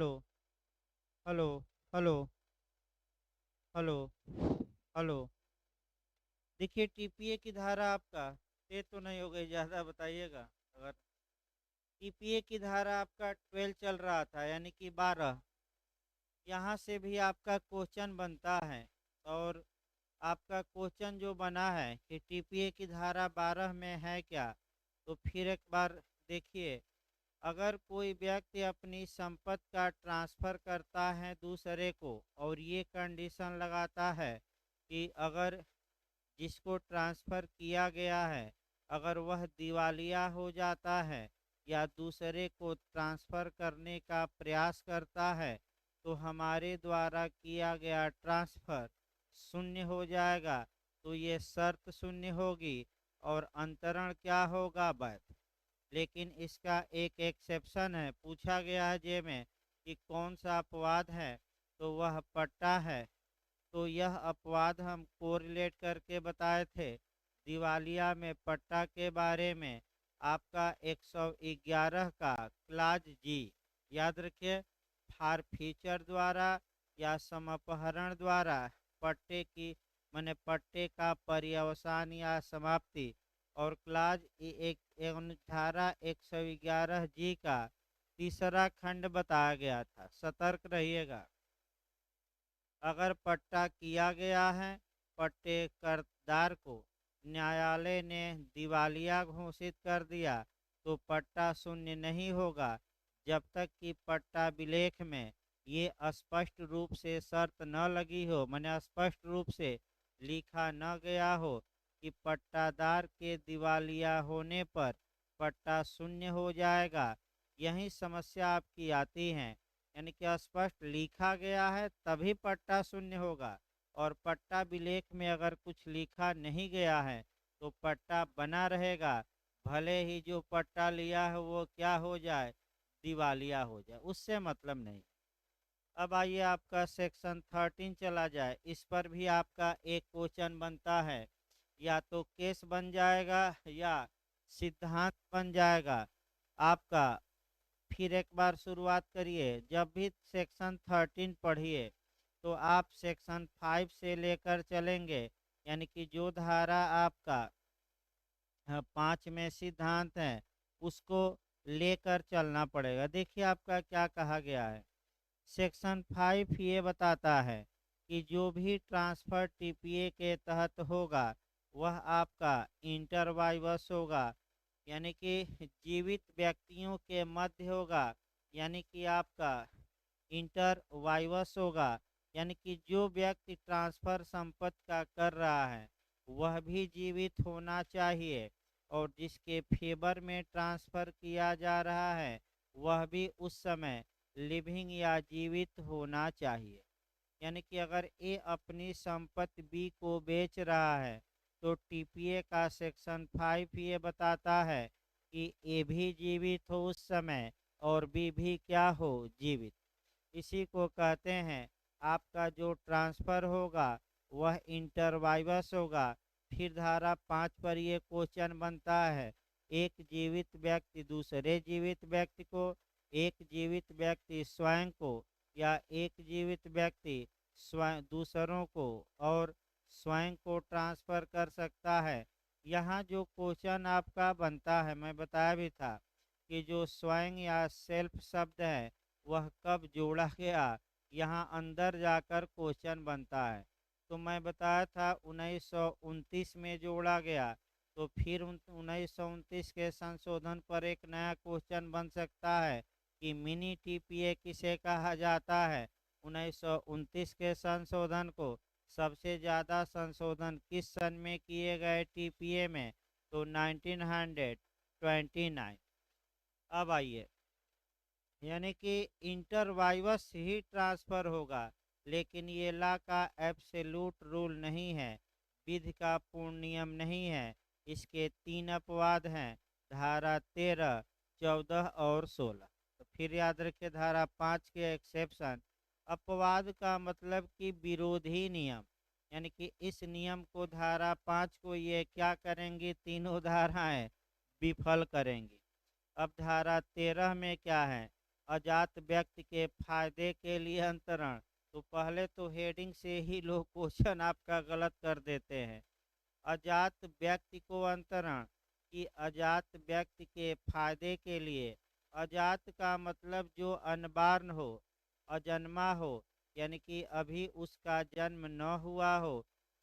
Hello. Hello. Hello. Hello. Hello. देखिए TPA की धारा आपका तेज तो नहीं हो गई ज़्यादा, बताइएगा। अगर टीपीए की धारा आपका 12 चल रहा था यानी कि 12, यहाँ से भी आपका क्वेश्चन बनता है। और आपका क्वेश्चन जो बना है कि टीपीए की धारा 12 में है क्या, तो फिर एक बार देखिए। अगर कोई व्यक्ति अपनी संपत्ति का ट्रांसफ़र करता है दूसरे को और ये कंडीशन लगाता है कि अगर जिसको ट्रांसफ़र किया गया है अगर वह दिवालिया हो जाता है या दूसरे को ट्रांसफ़र करने का प्रयास करता है तो हमारे द्वारा किया गया ट्रांसफ़र शून्य हो जाएगा। तो ये शर्त शून्य होगी और अंतरण क्या होगा, वैध। लेकिन इसका एक एक्सेप्शन है, पूछा गया है जे में कि कौन सा अपवाद है, तो वह पट्टा है। तो यह अपवाद हम कोरिलेट करके बताए थे दिवालिया में पट्टा के बारे में। आपका 111 का क्लाज जी, याद रखिए। फार फीचर द्वारा या समपहरण द्वारा पट्टे की माने पट्टे का पर्यवसान या समाप्ति। और क्लाज एक धारा 111 जी का तीसरा खंड बताया गया था, सतर्क रहिएगा। अगर पट्टा किया गया है, पट्टे कर्जदार को न्यायालय ने दिवालिया घोषित कर दिया, तो पट्टा शून्य नहीं होगा जब तक कि पट्टा विलेख में ये स्पष्ट रूप से शर्त न लगी हो, माने स्पष्ट रूप से लिखा न गया हो कि पट्टादार के दिवालिया होने पर पट्टा शून्य हो जाएगा। यही समस्या आपकी आती है, यानी कि स्पष्ट लिखा गया है तभी पट्टा शून्य होगा। और पट्टा विलेख में अगर कुछ लिखा नहीं गया है तो पट्टा बना रहेगा, भले ही जो पट्टा लिया है वो क्या हो जाए, दिवालिया हो जाए, उससे मतलब नहीं। अब आइए आपका सेक्शन 13 चला जाए। इस पर भी आपका एक क्वेश्चन बनता है, या तो केस बन जाएगा या सिद्धांत बन जाएगा आपका। फिर एक बार शुरुआत करिए, जब भी सेक्शन 13 पढ़िए तो आप सेक्शन 5 से लेकर चलेंगे, यानी कि जो धारा आपका 5 में सिद्धांत है उसको लेकर चलना पड़ेगा। देखिए आपका क्या कहा गया है। सेक्शन 5 ये बताता है कि जो भी ट्रांसफ़र टीपीए के तहत होगा वह आपका इंटरवाइवस होगा, यानी कि जीवित व्यक्तियों के मध्य होगा, यानी कि आपका इंटरवाइवस होगा। यानी कि जो व्यक्ति ट्रांसफ़र संपत्ति का कर रहा है वह भी जीवित होना चाहिए, और जिसके फेवर में ट्रांसफ़र किया जा रहा है वह भी उस समय लिविंग या जीवित होना चाहिए। यानी कि अगर ए अपनी संपत्ति बी को बेच रहा है तो टीपीए का सेक्शन 5 ये बताता है कि ए भी जीवित हो उस समय और बी भी क्या हो, जीवित। इसी को कहते हैं आपका जो ट्रांसफ़र होगा वह इंटरवाइवस होगा। फिर धारा 5 पर ये क्वेश्चन बनता है, एक जीवित व्यक्ति दूसरे जीवित व्यक्ति को, एक जीवित व्यक्ति स्वयं को, या एक जीवित व्यक्ति स्वयं दूसरों को और स्वयं को ट्रांसफ़र कर सकता है। यहाँ जो क्वेश्चन आपका बनता है, मैं बताया भी था कि जो स्वयं या सेल्फ शब्द है वह कब जोड़ा गया, यहाँ अंदर जाकर क्वेश्चन बनता है। तो मैं बताया था 1929 में जोड़ा गया, तो फिर 1929 के संशोधन पर एक नया क्वेश्चन बन सकता है कि मिनी टीपीए किसे कहा जाता है। 1929 के संशोधन को सबसे ज़्यादा संशोधन किस सन में किए गए टीपीए में, तो 1929। अब आइए, यानी कि इंटरवाइवस ही ट्रांसफ़र होगा, लेकिन ये ला का एब्सोल्यूट रूल नहीं है, विधि का पूर्ण नियम नहीं है। इसके 3 अपवाद हैं, धारा 13, 14 और 16। तो फिर याद रखिए धारा 5 के एक्सेप्शन। अपवाद का मतलब कि विरोधी नियम, यानी कि इस नियम को धारा 5 को ये क्या करेंगी, तीनों धाराएं विफल करेंगी। अब धारा 13 में क्या है, अजात व्यक्ति के फायदे के लिए अंतरण। तो पहले तो हेडिंग से ही लोग क्वेश्चन आपका गलत कर देते हैं। अजात व्यक्ति को अंतरण कि अजात व्यक्ति के फायदे के लिए। अजात का मतलब जो अनबार्न हो, अजन्मा हो, यानी कि अभी उसका जन्म न हुआ हो,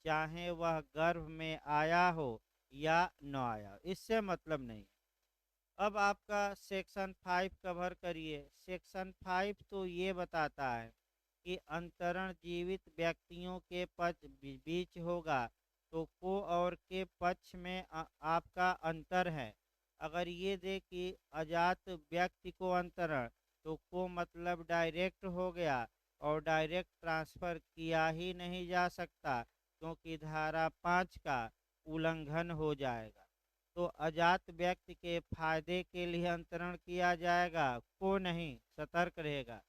चाहे वह गर्भ में आया हो या न आया, इससे मतलब नहीं। अब आपका सेक्शन 5 कवर करिए। सेक्शन 5 तो ये बताता है कि अंतरण जीवित व्यक्तियों के बीच होगा। तो को और के पक्ष में आपका अंतर है। अगर ये दे कि अजात व्यक्ति को अंतरण, तो को मतलब डायरेक्ट हो गया और डायरेक्ट ट्रांसफर किया ही नहीं जा सकता, क्योंकि धारा 5 का उल्लंघन हो जाएगा। तो अजात व्यक्ति के फायदे के लिए अंतरण किया जाएगा, को नहीं, सतर्क रहेगा।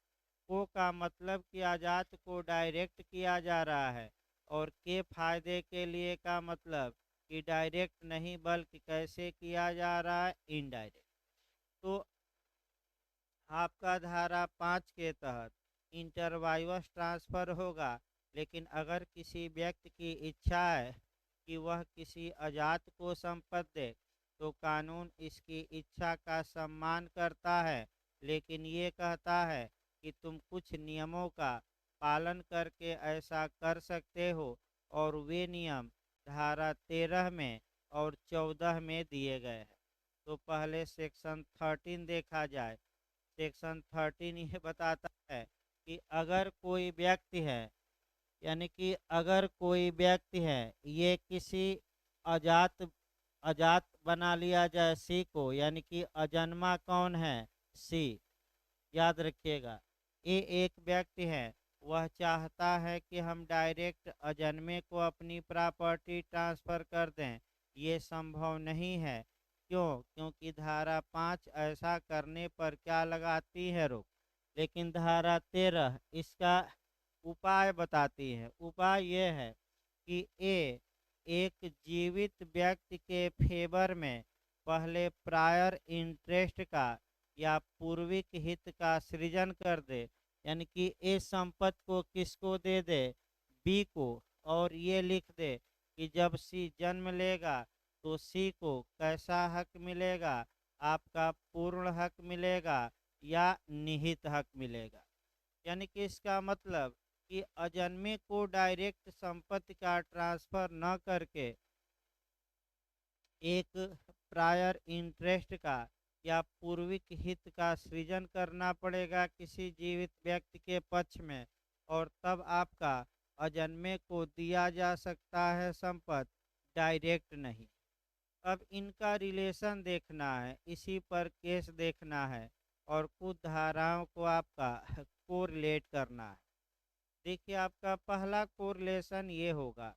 को का मतलब कि अजात को डायरेक्ट किया जा रहा है, और के फायदे के लिए का मतलब कि डायरेक्ट नहीं बल्कि कैसे किया जा रहा है, इनडायरेक्ट। तो आपका धारा 5 के तहत इंटरवाइवस ट्रांसफर होगा। लेकिन अगर किसी व्यक्ति की इच्छा है कि वह किसी अजात को संपत्ति दे, तो कानून इसकी इच्छा का सम्मान करता है, लेकिन ये कहता है कि तुम कुछ नियमों का पालन करके ऐसा कर सकते हो, और वे नियम धारा 13 में और 14 में दिए गए हैं। तो पहले सेक्शन 13 देखा जाए। सेक्शन 13 ये बताता है कि अगर कोई व्यक्ति है, यानी कि अगर कोई व्यक्ति है, ये किसी अजात अजात बना लिया जाए सी को, यानी कि अजन्मा कौन है, सी। याद रखिएगा, ये एक व्यक्ति है, वह चाहता है कि हम डायरेक्ट अजन्मे को अपनी प्रॉपर्टी ट्रांसफर कर दें। ये संभव नहीं है। क्यों? क्योंकि धारा 5 ऐसा करने पर क्या लगाती है, रोक। लेकिन धारा 13 इसका उपाय बताती है। उपाय यह है कि एक जीवित व्यक्ति के फेवर में पहले प्रायर इंटरेस्ट का या पूर्विक हित का सृजन कर दे, यानी कि ए संपत्ति को किसको दे दे, बी को, और ये लिख दे कि जब सी जन्म लेगा तो सी को कैसा हक मिलेगा, आपका पूर्ण हक मिलेगा या निहित हक मिलेगा। यानी कि इसका मतलब कि अजन्मे को डायरेक्ट संपत्ति का ट्रांसफर न करके एक प्रायर इंटरेस्ट का या पूर्विक हित का सृजन करना पड़ेगा किसी जीवित व्यक्ति के पक्ष में, और तब आपका अजन्मे को दिया जा सकता है संपत्ति, डायरेक्ट नहीं। अब इनका रिलेशन देखना है, इसी पर केस देखना है, और कुछ धाराओं को आपका कोरिलेट करना है। देखिए, आपका पहला कोरिलेशन ये होगा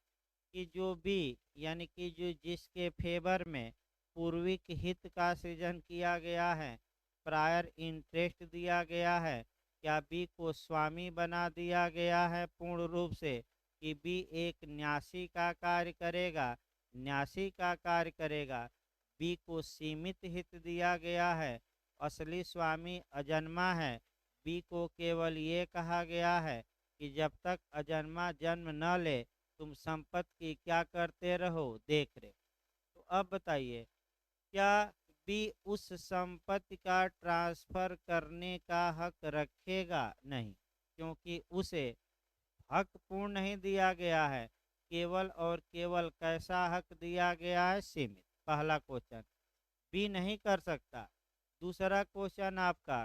कि जो बी, यानी कि जो जिसके फेवर में पूर्विक हित का सृजन किया गया है, प्रायर इंटरेस्ट दिया गया है, क्या बी को स्वामी बना दिया गया है पूर्ण रूप से, कि बी एक न्यासी का कार्य करेगा, न्यासी का कार्य करेगा। बी को सीमित हित दिया गया है, असली स्वामी अजन्मा है। बी को केवल ये कहा गया है कि जब तक अजन्मा जन्म न ले, तुम संपत्ति की क्या करते रहो, देख रहे। तो अब बताइए, क्या बी उस संपत्ति का ट्रांसफर करने का हक रखेगा? नहीं, क्योंकि उसे हक पूर्ण नहीं दिया गया है, केवल और केवल कैसा हक दिया गया है, सीमित। पहला क्वेश्चन बी नहीं कर सकता। दूसरा क्वेश्चन आपका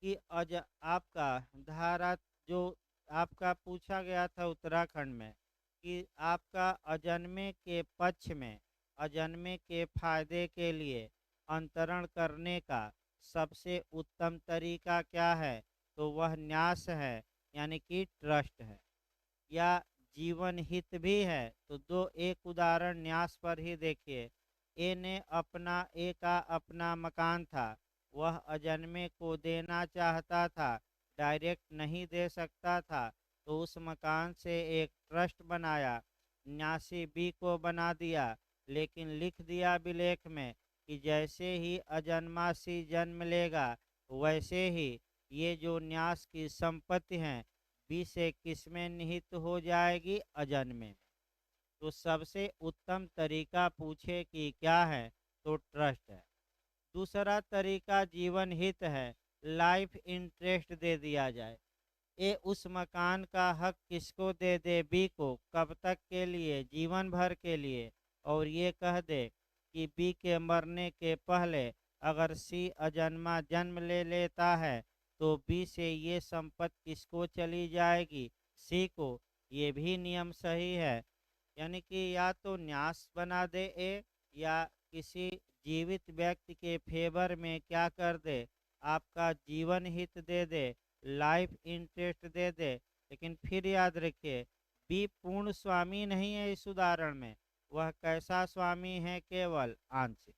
कि आपका धारा जो आपका पूछा गया था उत्तराखंड में, कि आपका अजन्मे के पक्ष में अजन्मे के फायदे के लिए अंतरण करने का सबसे उत्तम तरीका क्या है, तो वह न्यास है, यानी कि ट्रस्ट है, या जीवन हित भी है। तो दो एक उदाहरण न्यास पर ही देखिए। ए ने ए का अपना मकान था, वह अजन्मे को देना चाहता था, डायरेक्ट नहीं दे सकता था, तो उस मकान से एक ट्रस्ट बनाया, न्यासी बी को बना दिया, लेकिन लिख दिया विलेख में कि जैसे ही अजन्मा सी जन्म लेगा, वैसे ही ये जो न्यास की संपत्ति है बी से किसमें निहित हो जाएगी, अजन्मे में। तो सबसे उत्तम तरीका पूछे कि क्या है, तो ट्रस्ट है। दूसरा तरीका जीवन हित है, लाइफ इंटरेस्ट दे दिया जाए। ए उस मकान का हक किसको दे दे, बी को, कब तक के लिए, जीवन भर के लिए। और ये कह दे कि बी के मरने के पहले अगर सी अजन्मा जन्म ले लेता है तो बी से ये संपत्ति किसको चली जाएगी, सी को। ये भी नियम सही है। यानी कि या तो न्यास बना दे ए, या किसी जीवित व्यक्ति के फेवर में क्या कर दे, आपका जीवन हित दे दे, लाइफ इंटरेस्ट दे दे। लेकिन फिर याद रखिए, बी पूर्ण स्वामी नहीं है इस उदाहरण में, वह कैसा स्वामी है, केवल आंशिक।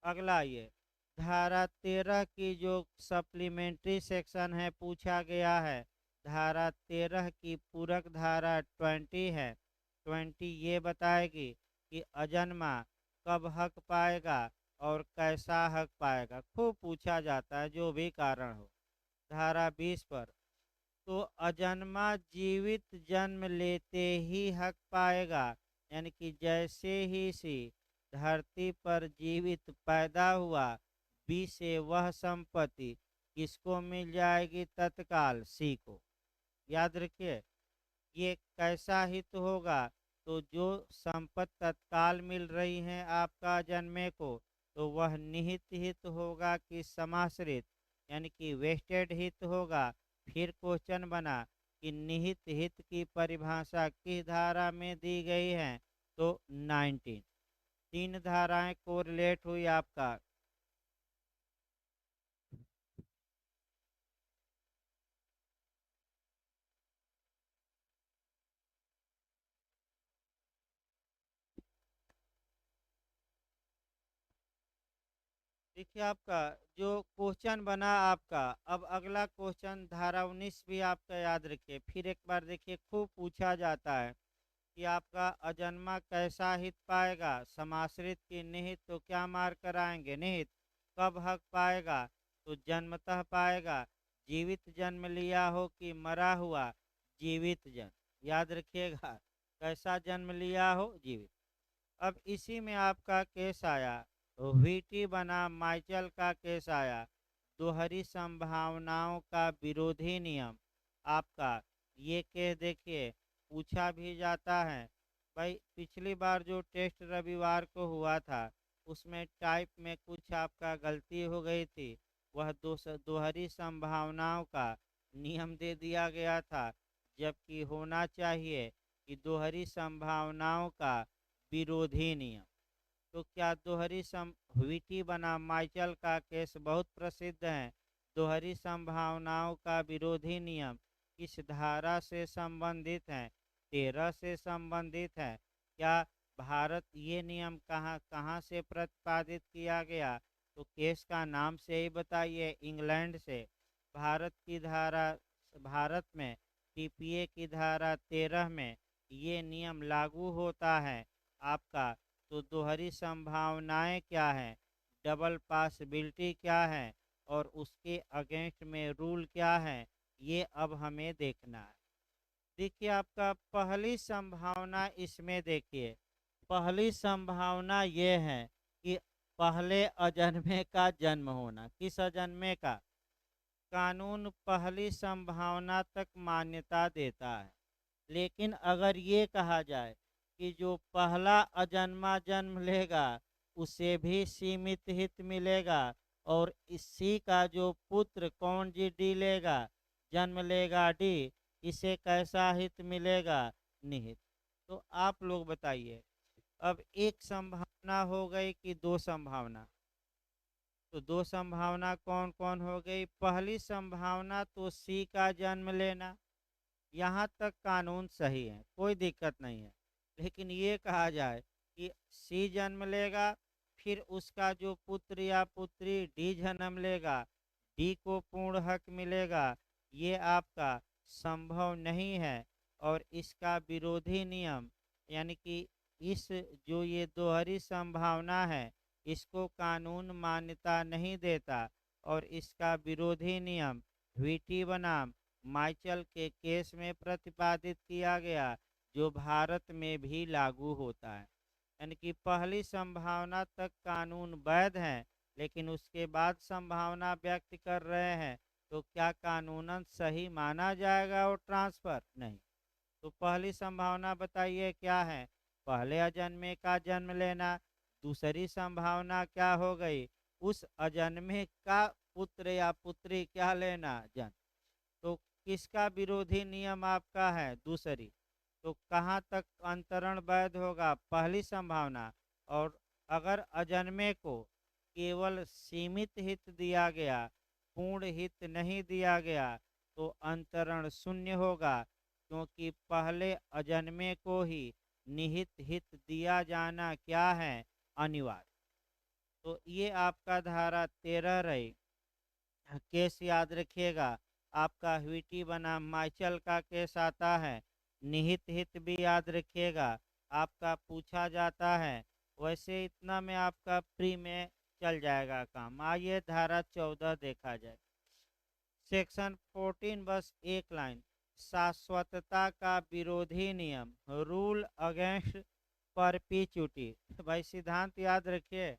अगला ये धारा 13 की जो सप्लीमेंट्री सेक्शन है पूछा गया है, धारा 13 की पूरक धारा 20 है। 20 ये बताएगी कि अजन्मा कब हक पाएगा और कैसा हक पाएगा, खूब पूछा जाता है जो भी कारण हो। धारा 20 पर, तो अजन्मा जीवित जन्म लेते ही हक पाएगा, यानी कि जैसे ही सी धरती पर जीवित पैदा हुआ, बी से वह संपत्ति किसको मिल जाएगी, तत्काल सी को। याद रखिए, ये कैसा हित होगा, तो जो संपत्ति तत्काल मिल रही है आपका जन्मे को, तो वह निहित हित होगा कि समाश्रित, यानी कि वेस्टेड हित होगा। फिर क्वेश्चन बना कि निहित हित की परिभाषा किस धारा में दी गई है, तो 19। तीन धाराएं कोरिलेट हुई आपका। देखिए आपका जो क्वेश्चन बना आपका, अब अगला क्वेश्चन धारा 19 भी आपका याद रखिए। फिर एक बार देखिए, खूब पूछा जाता है कि आपका अजन्मा कैसा हित पाएगा, समाश्रित की निहित, तो क्या मार कराएंगे, निहित। कब हक पाएगा, तो जन्मतः पाएगा, जीवित जन्म लिया हो कि मरा हुआ, जीवित जन्म। याद रखिएगा, कैसा जन्म लिया हो, जीवित। अब इसी में आपका केस आया, वीटी बना माइचल का केस आया, दोहरी संभावनाओं का विरोधी नियम। आपका ये केस देखिए, पूछा भी जाता है। भाई पिछली बार जो टेस्ट रविवार को हुआ था उसमें टाइप में कुछ आपका गलती हो गई थी, वह दोहरी संभावनाओं का नियम दे दिया गया था, जबकि होना चाहिए कि दोहरी संभावनाओं का विरोधी नियम। तो क्या दोहरी सम व्हीटी बना माइचल का केस बहुत प्रसिद्ध है। दोहरी संभावनाओं का विरोधी नियम किस धारा से संबंधित है, 13 से संबंधित है। क्या भारत, ये नियम कहाँ कहाँ से प्रतिपादित किया गया, तो केस का नाम से ही बताइए, इंग्लैंड से। भारत की धारा, भारत में टीपीए की धारा 13 में ये नियम लागू होता है आपका। तो दोहरी संभावनाएं क्या है, डबल पॉसिबिलिटी क्या है, और उसके अगेंस्ट में रूल क्या है, ये अब हमें देखना है। देखिए आपका पहली संभावना, इसमें देखिए पहली संभावना ये है कि पहले अजन्मे का जन्म होना। किस अजन्मे का, कानून पहली संभावना तक मान्यता देता है। लेकिन अगर ये कहा जाए कि जो पहला अजन्मा जन्म लेगा उसे भी सीमित हित मिलेगा, और इसी का जो पुत्र कौन जी डी लेगा, जन्म लेगा डी, इसे कैसा हित मिलेगा, निहित। तो आप लोग बताइए, अब एक संभावना हो गई कि दो संभावना, तो दो संभावना कौन कौन हो गई। पहली संभावना तो सी का जन्म लेना, यहाँ तक कानून सही है, कोई दिक्कत नहीं है। लेकिन ये कहा जाए कि सी जन्म लेगा, फिर उसका जो पुत्र या पुत्री डी जन्म लेगा, डी को पूर्ण हक मिलेगा, ये आपका संभव नहीं है। और इसका विरोधी नियम, यानी कि इस जो ये दोहरी संभावना है, इसको कानून मान्यता नहीं देता। और इसका विरोधी नियम वीटी बनाम माइचल के केस में प्रतिपादित किया गया, जो भारत में भी लागू होता है। यानी कि पहली संभावना तक कानून वैध है, लेकिन उसके बाद संभावना व्यक्त कर रहे हैं, तो क्या कानूनन सही माना जाएगा और ट्रांसफर नहीं। तो पहली संभावना बताइए क्या है? पहले अजन्मे का जन्म लेना। दूसरी संभावना क्या हो गई? उस अजन्मे का पुत्र या पुत्री क्या लेना? जन्म। तो किसका विरोधी नियम आपका है? दूसरी। तो कहाँ तक अंतरण वैध होगा? पहली संभावना। और अगर अजन्मे को केवल सीमित हित दिया गया, पूर्ण हित नहीं दिया गया, तो अंतरण शून्य होगा, क्योंकि पहले अजन्मे को ही निहित हित दिया जाना क्या है? अनिवार्य। तो ये आपका धारा 13 रही। केस याद रखिएगा, आपका ह्वीटी बनाम माइचल का केस आता है। निहित हित भी याद रखिएगा, आपका पूछा जाता है। वैसे इतना में आपका प्री में चल जाएगा काम। आइए धारा 14 देखा जाए। सेक्शन 14 बस एक लाइन। शाश्वतता का विरोधी नियम, रूल अगेंस्ट परपीचुटी। भाई सिद्धांत याद रखिए,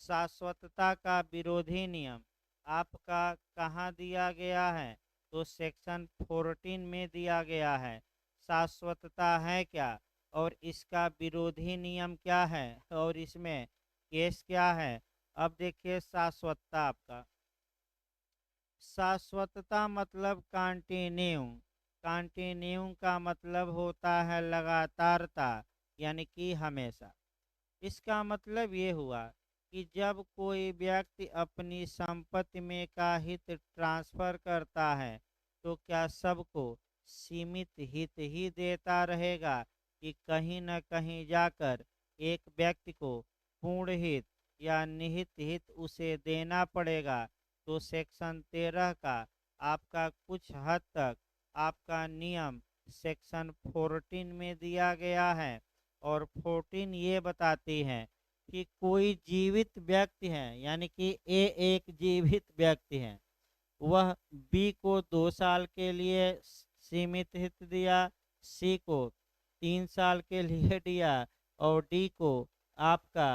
शाश्वतता का विरोधी नियम आपका कहाँ दिया गया है? तो सेक्शन 14 में दिया गया है। शाश्वतता है क्या और इसका विरोधी नियम क्या है और इसमें केस क्या है? अब देखिए शाश्वतता आपका, शाश्वतता मतलब कंटिन्यू। कंटिन्यू का मतलब होता है लगातारता, यानी कि हमेशा। इसका मतलब ये हुआ कि जब कोई व्यक्ति अपनी संपत्ति में का हित ट्रांसफर करता है, तो क्या सबको सीमित हित ही देता रहेगा कि कहीं न कहीं जाकर एक व्यक्ति को पूर्ण हित या निहित हित उसे देना पड़ेगा। तो सेक्शन 13 का आपका कुछ हद तक आपका नियम सेक्शन 14 में दिया गया है। और 14 ये बताती है कि कोई जीवित व्यक्ति है, यानी कि ए एक जीवित व्यक्ति है, वह बी को 2 साल के लिए सीमित हित दिया, सी को 3 साल के लिए दिया और डी को आपका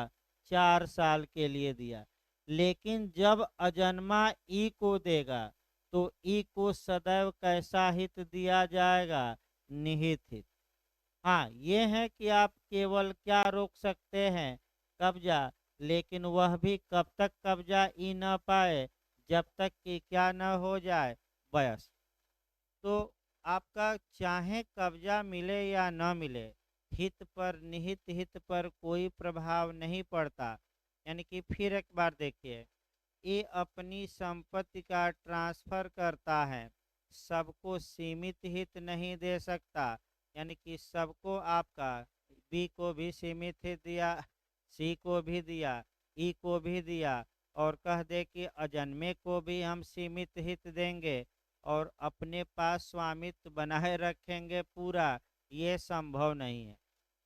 4 साल के लिए दिया। लेकिन जब अजन्मा ई को देगा, तो ई को सदैव कैसा हित दिया जाएगा? निहित हित। हाँ, ये है कि आप केवल क्या रोक सकते हैं? कब्जा। लेकिन वह भी कब तक कब्जा ई न पाए? जब तक कि क्या न हो जाए? वयस्क। तो आपका चाहे कब्जा मिले या न मिले, हित पर निहित हित पर कोई प्रभाव नहीं पड़ता। यानी कि फिर एक बार देखिए, ये अपनी संपत्ति का ट्रांसफर करता है, सबको सीमित हित नहीं दे सकता। यानी कि सबको आपका बी को भी सीमित हित दिया, सी को भी दिया, ई को भी दिया, और कह दे कि अजन्मे को भी हम सीमित हित देंगे और अपने पास स्वामित्व बनाए रखेंगे पूरा। ये संभव नहीं है।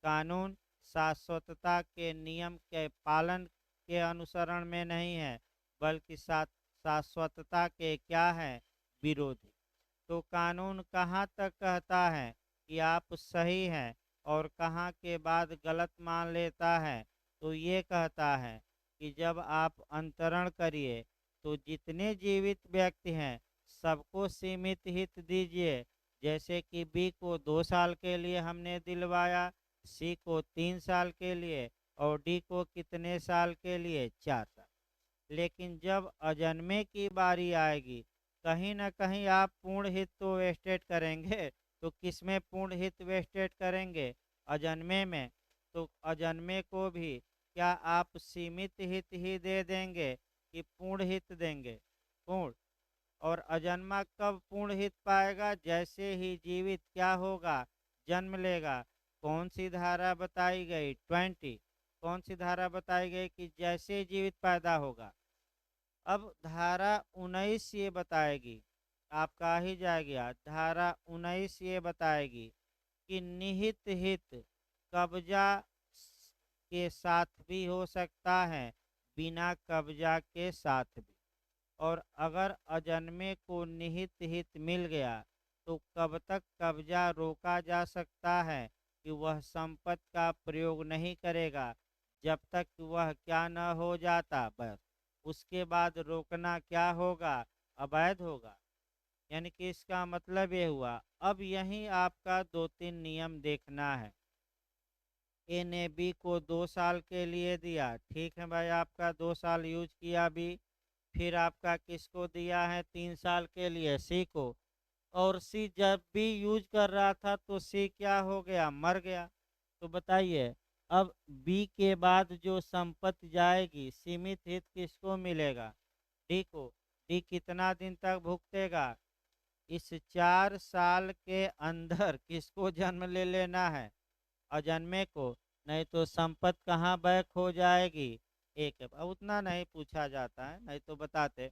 कानून शाश्वतता के नियम के पालन के अनुसरण में नहीं है, बल्कि शाश्वतता के क्या है? विरोधी। तो कानून कहाँ तक कहता है कि आप सही हैं और कहाँ के बाद गलत मान लेता है? तो ये कहता है कि जब आप अंतरण करिए, तो जितने जीवित व्यक्ति हैं सबको सीमित हित दीजिए। जैसे कि बी को 2 साल के लिए हमने दिलवाया, सी को 3 साल के लिए और डी को कितने साल के लिए? 4 साल। लेकिन जब अजन्मे की बारी आएगी, कहीं ना कहीं आप पूर्ण हित तो वेस्टेड करेंगे। तो किस में पूर्ण हित वेस्टेड करेंगे? अजन्मे में। तो अजन्मे को भी क्या आप सीमित हित ही दे देंगे कि पूर्ण हित देंगे? पूर्ण। और अजन्मा कब पूर्ण हित पाएगा? जैसे ही जीवित क्या होगा? जन्म लेगा। कौन सी धारा बताई गई? 20। कौन सी धारा बताई गई कि जैसे ही जीवित पैदा होगा? अब धारा 19 ये बताएगी, आपका ही जाएगी, धारा 19 ये बताएगी कि निहित हित कब्जा के साथ भी हो सकता है, बिना कब्जा के साथ भी। और अगर अजन्मे को निहित हित मिल गया तो कब तक कब्जा रोका जा सकता है कि वह संपत्ति का प्रयोग नहीं करेगा जब तक वह क्या न हो जाता, बस उसके बाद रोकना क्या होगा, अवैध होगा। यानी कि इसका मतलब ये हुआ। अब यही आपका दो तीन नियम देखना है। ए ने बी को 2 साल के लिए दिया, ठीक है भाई, आपका 2 साल यूज किया बी। फिर आपका किसको दिया है 3 साल के लिए, सी को। और सी जब भी यूज कर रहा था तो सी क्या हो गया, मर गया। तो बताइए, अब बी के बाद जो संपत्ति जाएगी सीमित हित किसको मिलेगा, डी को। डी कितना दिन तक भुगतेगा, इस 4 साल के अंदर किसको जन्म ले लेना है, अजन्मे को। नहीं तो संपत्ति कहाँ बैक हो जाएगी, एक। उतना नहीं पूछा जाता है, नहीं तो बताते।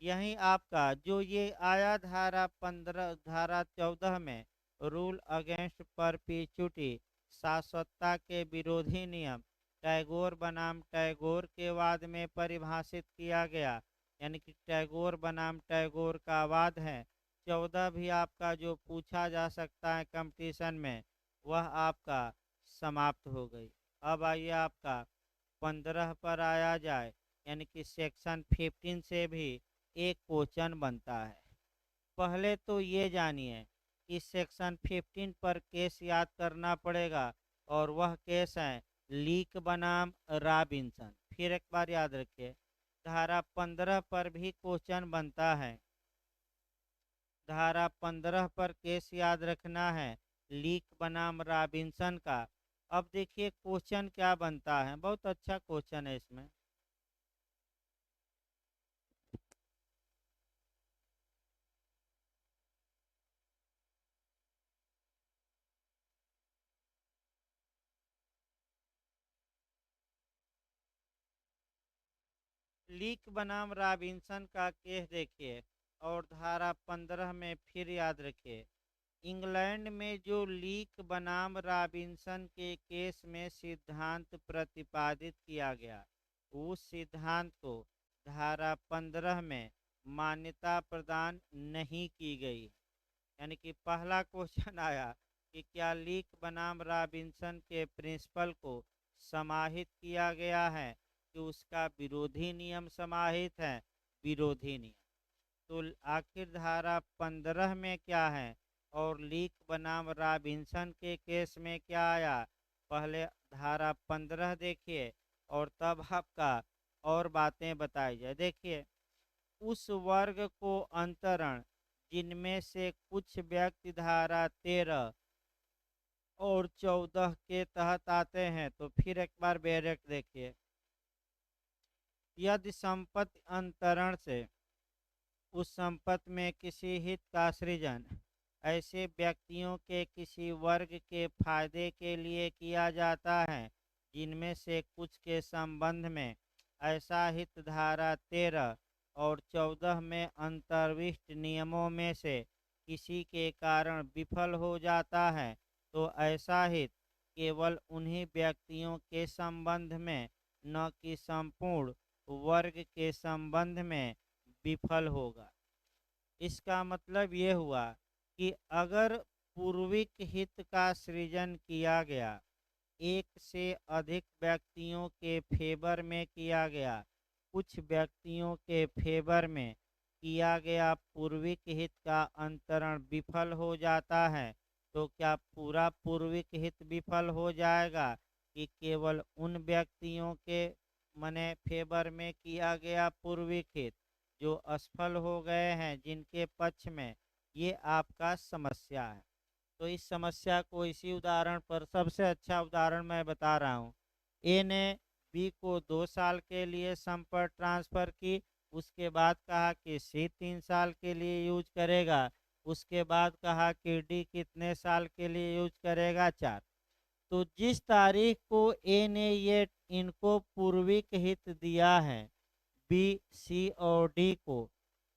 यही आपका जो ये आया धारा 15, धारा 14 में, रूल अगेंस्ट परपीचुटी, शाश्वतता के विरोधी नियम, टैगोर बनाम टैगोर के वाद में परिभाषित किया गया। यानी कि टैगोर बनाम टैगोर का वाद है। 14 भी आपका जो पूछा जा सकता है कंपटीशन में, वह आपका समाप्त हो गई। अब आइए आपका 15 पर आया जाए। यानी कि सेक्शन 15 से भी एक क्वेश्चन बनता है। पहले तो ये जानिए कि सेक्शन 15 पर केस याद करना पड़ेगा, और वह केस है लीक बनाम रॉबिन्सन। फिर एक बार याद रखिए, धारा 15 पर भी क्वेश्चन बनता है। धारा 15 पर केस याद रखना है, लीक बनाम रॉबिन्सन का। अब देखिए क्वेश्चन क्या बनता है, बहुत अच्छा क्वेश्चन है इसमें। लीक बनाम रॉबिन्सन का केस देखिए, और धारा 15 में फिर याद रखिए। इंग्लैंड में जो लीक बनाम रॉबिन्सन के केस में सिद्धांत प्रतिपादित किया गया, उस सिद्धांत को धारा 15 में मान्यता प्रदान नहीं की गई। यानी कि पहला क्वेश्चन आया कि क्या लीक बनाम रॉबिन्सन के प्रिंसिपल को समाहित किया गया है, कि उसका विरोधी नियम समाहित है, विरोधी नियम। तो आखिर धारा 15 में क्या है, और लीक बनाम रॉबिन्सन के केस में क्या आया। पहले धारा 15 देखिए, और तब आपका और बातें बताई जाए। देखिए, उस वर्ग को अंतरण जिनमें से कुछ व्यक्ति धारा 13 और 14 के तहत आते हैं। तो फिर एक बार बैरक देखिए, यदि संपत्ति अंतरण से उस संपत्ति में किसी हित का सृजन ऐसे व्यक्तियों के किसी वर्ग के फायदे के लिए किया जाता है जिनमें से कुछ के संबंध में ऐसा हित धारा 13 और 14 में अंतर्विष्ट नियमों में से किसी के कारण विफल हो जाता है, तो ऐसा हित केवल उन्हीं व्यक्तियों के संबंध में, न कि संपूर्ण वर्ग के संबंध में विफल होगा। इसका मतलब ये हुआ कि अगर पूर्विक हित का सृजन किया गया, एक से अधिक व्यक्तियों के फेवर में किया गया, कुछ व्यक्तियों के फेवर में किया गया पूर्विक हित का अंतरण विफल हो जाता है, तो क्या पूरा पूर्विक हित विफल हो जाएगा, कि केवल उन व्यक्तियों के मने फेवर में किया गया पूर्विक हित जो असफल हो गए हैं जिनके पक्ष में। ये आपका समस्या है। तो इस समस्या को इसी उदाहरण पर, सबसे अच्छा उदाहरण मैं बता रहा हूँ। ए ने बी को 2 साल के लिए संपत्ति ट्रांसफर की, उसके बाद कहा कि सी 3 साल के लिए यूज करेगा, उसके बाद कहा कि डी कितने साल के लिए यूज करेगा, 4। तो जिस तारीख को ए ने ये इनको पूर्विक हित दिया है, बी, सी और डी को,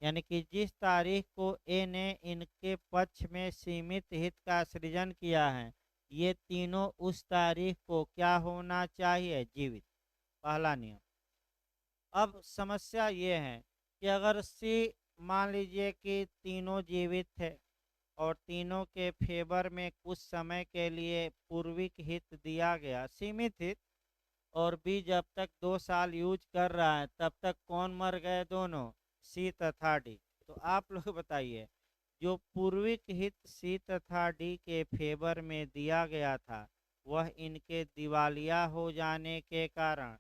यानी कि जिस तारीख को ए ने इनके पक्ष में सीमित हित का सृजन किया है, ये तीनों उस तारीख को क्या होना चाहिए, जीवित। पहला नियम। अब समस्या ये है कि अगर सी मान लीजिए कि तीनों जीवित थे और तीनों के फेवर में कुछ समय के लिए पूर्विक हित दिया गया, सीमित हित, और बी जब तक 2 साल यूज कर रहा है तब तक कौन मर गए? दोनों, सी तथा डी। तो आप लोग बताइए, जो पूर्विक हित सी तथा डी के फेवर में दिया गया था वह इनके दिवालिया हो जाने के कारण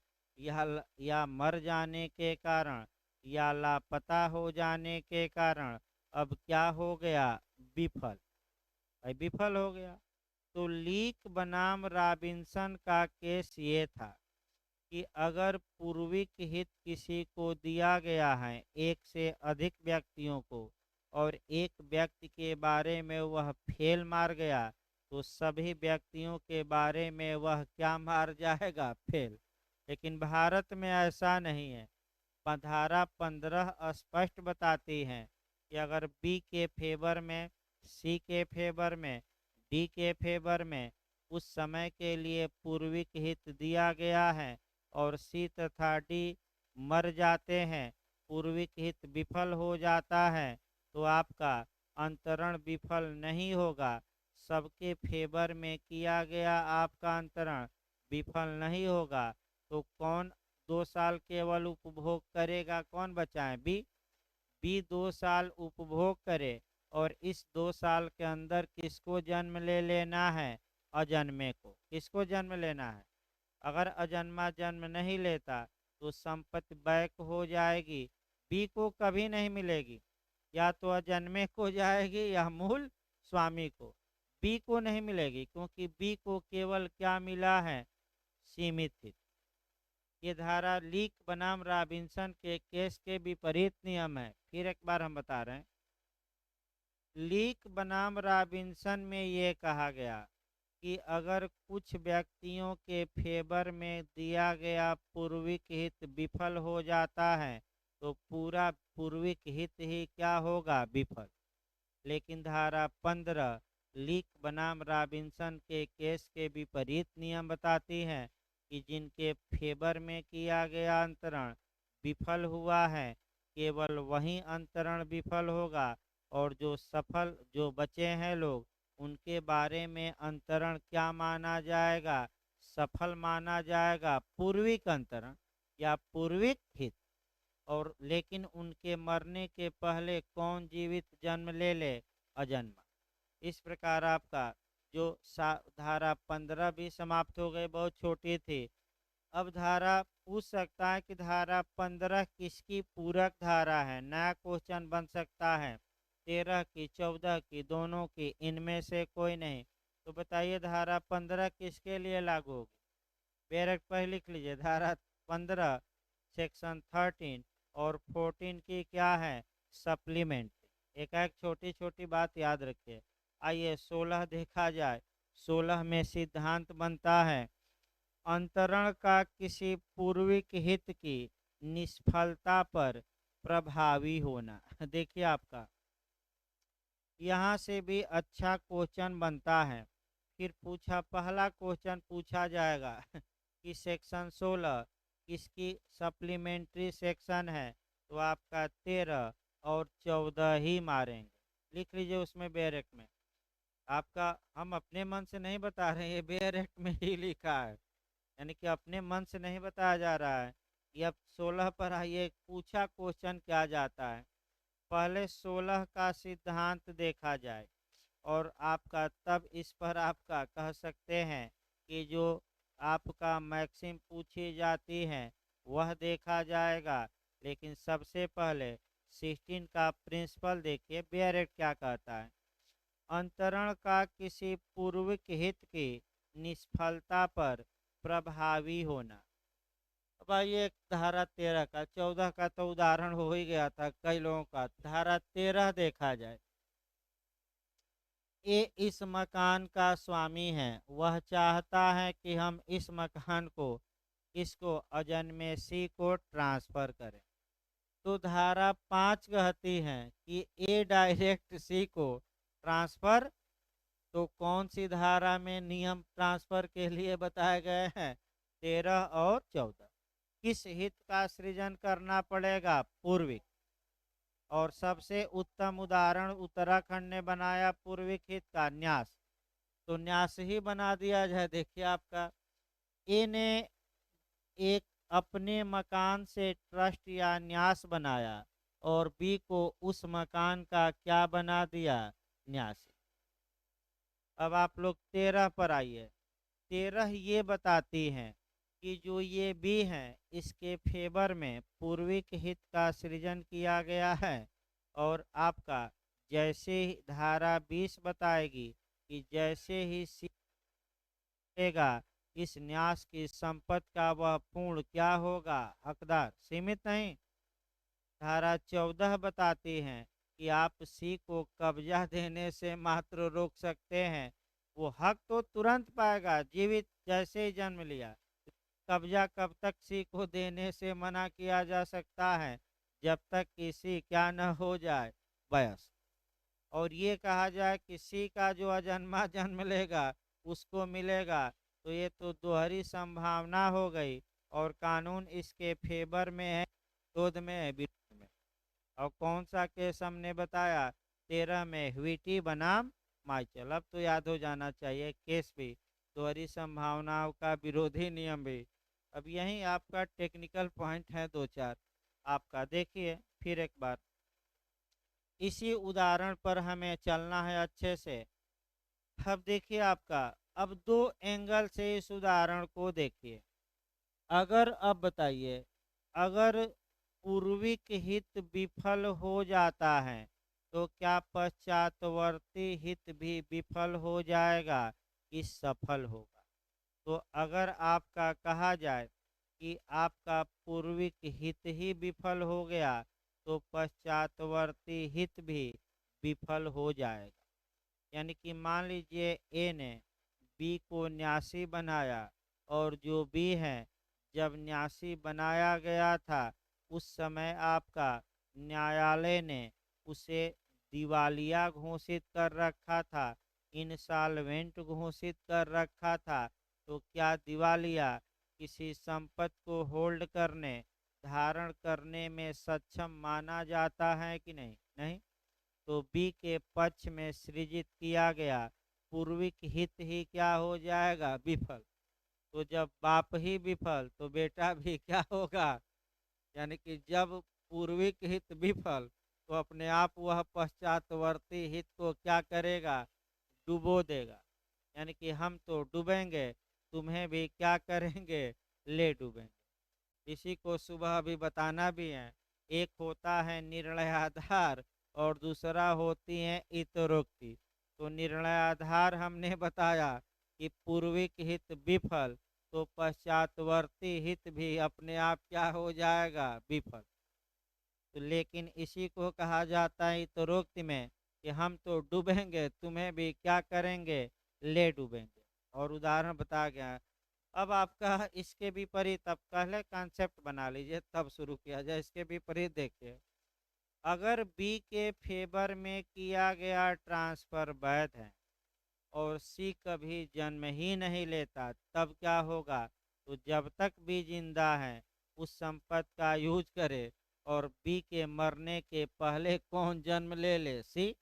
या मर जाने के कारण या लापता हो जाने के कारण अब क्या हो गया? विफल। भाई विफल हो गया। तो लीक बनाम रॉबिन्सन का केस ये था कि अगर पूर्विक हित किसी को दिया गया है एक से अधिक व्यक्तियों को और एक व्यक्ति के बारे में वह फेल मार गया, तो सभी व्यक्तियों के बारे में वह क्या मार जाएगा? फेल। लेकिन भारत में ऐसा नहीं है। धारा 15 स्पष्ट बताती है कि अगर बी के फेवर में, सी के फेवर में, डी के फेवर में उस समय के लिए पूर्विक हित दिया गया है और सी तथा डी मर जाते हैं, पूर्विक हित विफल हो जाता है, तो आपका अंतरण विफल नहीं होगा। सबके फेवर में किया गया आपका अंतरण विफल नहीं होगा। तो कौन 2 साल केवल उपभोग करेगा? कौन बचा है? बी। बी 2 साल उपभोग करे और इस 2 साल के अंदर किसको जन्म ले लेना है? अजन्मे को। किसको जन्म लेना है? अगर अजन्मा जन्म नहीं लेता तो संपत्ति बैक हो जाएगी, बी को कभी नहीं मिलेगी। या तो अजन्मे को जाएगी या मूल स्वामी को, बी को नहीं मिलेगी, क्योंकि बी को केवल क्या मिला है? सीमित हित। ये धारा लीक बनाम रॉबिन्सन के केस के विपरीत नियम है। फिर एक बार हम बता रहे हैं, लीक बनाम रॉबिन्सन में ये कहा गया कि अगर कुछ व्यक्तियों के फेवर में दिया गया पूर्विक हित विफल हो जाता है तो पूरा पूर्विक हित ही क्या होगा? विफल। लेकिन धारा 15 लीक बनाम रॉबिन्सन के केस के विपरीत नियम बताती है कि जिनके फेवर में किया गया अंतरण विफल हुआ है केवल वही अंतरण विफल होगा, और जो बचे हैं लोग उनके बारे में अंतरण क्या माना जाएगा? सफल माना जाएगा, पूर्विक अंतरण या पूर्विक हित। और लेकिन उनके मरने के पहले कौन जीवित जन्म ले ले? अजन्मा। इस प्रकार आपका जो धारा 15 भी समाप्त हो गई, बहुत छोटी थी। अब धारा पूछ सकता है कि धारा 15 किसकी पूरक धारा है? नया क्वेश्चन बन सकता है, 13 की, 14 की, दोनों की, इनमें से कोई नहीं। तो बताइए धारा 15 किसके लिए लागू होगी? डायरेक्ट पहले लिख लीजिए, धारा 15 सेक्शन 13 और 14 की क्या है? सप्लीमेंट। एक एक छोटी छोटी बात याद रखिए। आइए 16 देखा जाए। 16 में सिद्धांत बनता है अंतरण का किसी पूर्विक हित की निष्फलता पर प्रभावी होना। देखिए आपका यहाँ से भी अच्छा क्वेश्चन बनता है। फिर पहला क्वेश्चन पूछा जाएगा कि सेक्शन 16 किसकी सप्लीमेंट्री सेक्शन है? तो आपका 13 और 14 ही मारेंगे। लिख लीजिए उसमें बैरक में। आपका हम अपने मन से नहीं बता रहे हैं, ये बैरक में ही लिखा है, यानी कि अपने मन से नहीं बताया जा रहा है। ये अब 16 पर आइए, पूछा क्वेश्चन क्या जाता है। पहले 16 का सिद्धांत देखा जाए और आपका तब इस पर आपका कह सकते हैं कि जो आपका मैक्सिम पूछी जाती है वह देखा जाएगा। लेकिन सबसे पहले 16 का प्रिंसिपल देखिए, बेयरेट क्या कहता है। अंतरण का किसी पूर्विक हित की निष्फलता पर प्रभावी होना। अब आइए धारा 13 का, 14 का तो उदाहरण हो ही गया था कई लोगों का। धारा 13 देखा जाए। ये इस मकान का स्वामी है, वह चाहता है कि हम इस मकान को इसको अजन्मे सी को ट्रांसफर करें। तो धारा 5 कहती है कि ए डायरेक्ट सी को ट्रांसफर। तो कौन सी धारा में नियम ट्रांसफर के लिए बताए गए हैं? 13 और 14। किस हित का सृजन करना पड़ेगा? पूर्विक। और सबसे उत्तम उदाहरण उत्तराखंड ने बनाया पूर्वी हित का न्यास। तो न्यास ही बना दिया जाए। देखिए आपका ए ने एक अपने मकान से ट्रस्ट या न्यास बनाया और बी को उस मकान का क्या बना दिया, न्यासी। अब आप लोग 13 पर आइए। 13 ये बताती हैं कि जो ये बी हैं इसके फेवर में पूर्विक हित का सृजन किया गया है। और आपका जैसे ही धारा 20 बताएगी कि जैसे ही सीगा इस न्यास की संपत्ति का वह पूर्ण क्या होगा, हकदार, सीमित नहीं। धारा 14 बताती हैं कि आप सी को कब्जा देने से मात्र रोक सकते हैं। वो हक तो तुरंत पाएगा जीवित जैसे ही जन्म लिया। कब्जा कब तक सी को देने से मना किया जा सकता है, जब तक कि सी क्या न हो जाए, वयस्क। और ये कहा जाए कि सी का जो अजन्मा जन्म लेगा उसको मिलेगा, तो ये तो दोहरी संभावना हो गई। और कानून इसके फेवर में है, विरोध में है, विरोध में। और कौन सा केस हमने बताया, 13 में ह्वीटी बनाम माइचल। अब तो याद हो जाना चाहिए केस भी, दोहरी संभावनाओं का विरोधी नियम भी। अब यही आपका टेक्निकल पॉइंट है दो चार। आपका देखिए फिर एक बार इसी उदाहरण पर हमें चलना है अच्छे से। अब देखिए आपका, अब दो एंगल से इस उदाहरण को देखिए। अगर अब बताइए, अगर पूर्विक हित विफल हो जाता है तो क्या पश्चातवर्ती हित भी विफल हो जाएगा कि सफल होगा। तो अगर आपका कहा जाए कि आपका पूर्विक हित ही विफल हो गया तो पश्चातवर्ती हित भी विफल हो जाएगा। यानी कि मान लीजिए ए ने बी को न्यासी बनाया और जो बी है जब न्यासी बनाया गया था उस समय आपका न्यायालय ने उसे दिवालिया घोषित कर रखा था, इंसॉल्वेंट घोषित कर रखा था। तो क्या दिवालिया किसी संपत्ति को होल्ड करने, धारण करने में सक्षम माना जाता है कि नहीं, नहीं। तो बी के पक्ष में सृजित किया गया पूर्विक हित ही क्या हो जाएगा, विफल। तो जब बाप ही विफल तो बेटा भी क्या होगा। यानी कि जब पूर्विक हित विफल तो अपने आप वह पश्चातवर्ती हित को क्या करेगा, डुबो देगा। यानी कि हम तो डूबेंगे, तुम्हें भी क्या करेंगे, ले डूबेंगे। इसी को सुबह अभी बताना भी है। एक होता है निर्णय आधार और दूसरा होती है इतरोक्ति। तो निर्णय आधार हमने बताया कि पूर्विक हित विफल तो पश्चातवर्ती हित भी अपने आप क्या हो जाएगा, विफल। तो लेकिन इसी को कहा जाता है इतरोक्ति में कि हम तो डूबेंगे, तुम्हें भी क्या करेंगे, ले डूबेंगे। और उदाहरण बता गया। अब आपका इसके विपरीत, अब पहले कॉन्सेप्ट बना लीजिए तब शुरू किया जाए। इसके विपरीत देखिए, अगर बी के फेवर में किया गया ट्रांसफर वैध है और सी कभी जन्म ही नहीं लेता, तब क्या होगा। तो जब तक बी जिंदा है उस संपत्ति का यूज करे और बी के मरने के पहले कौन जन्म ले ले, सी।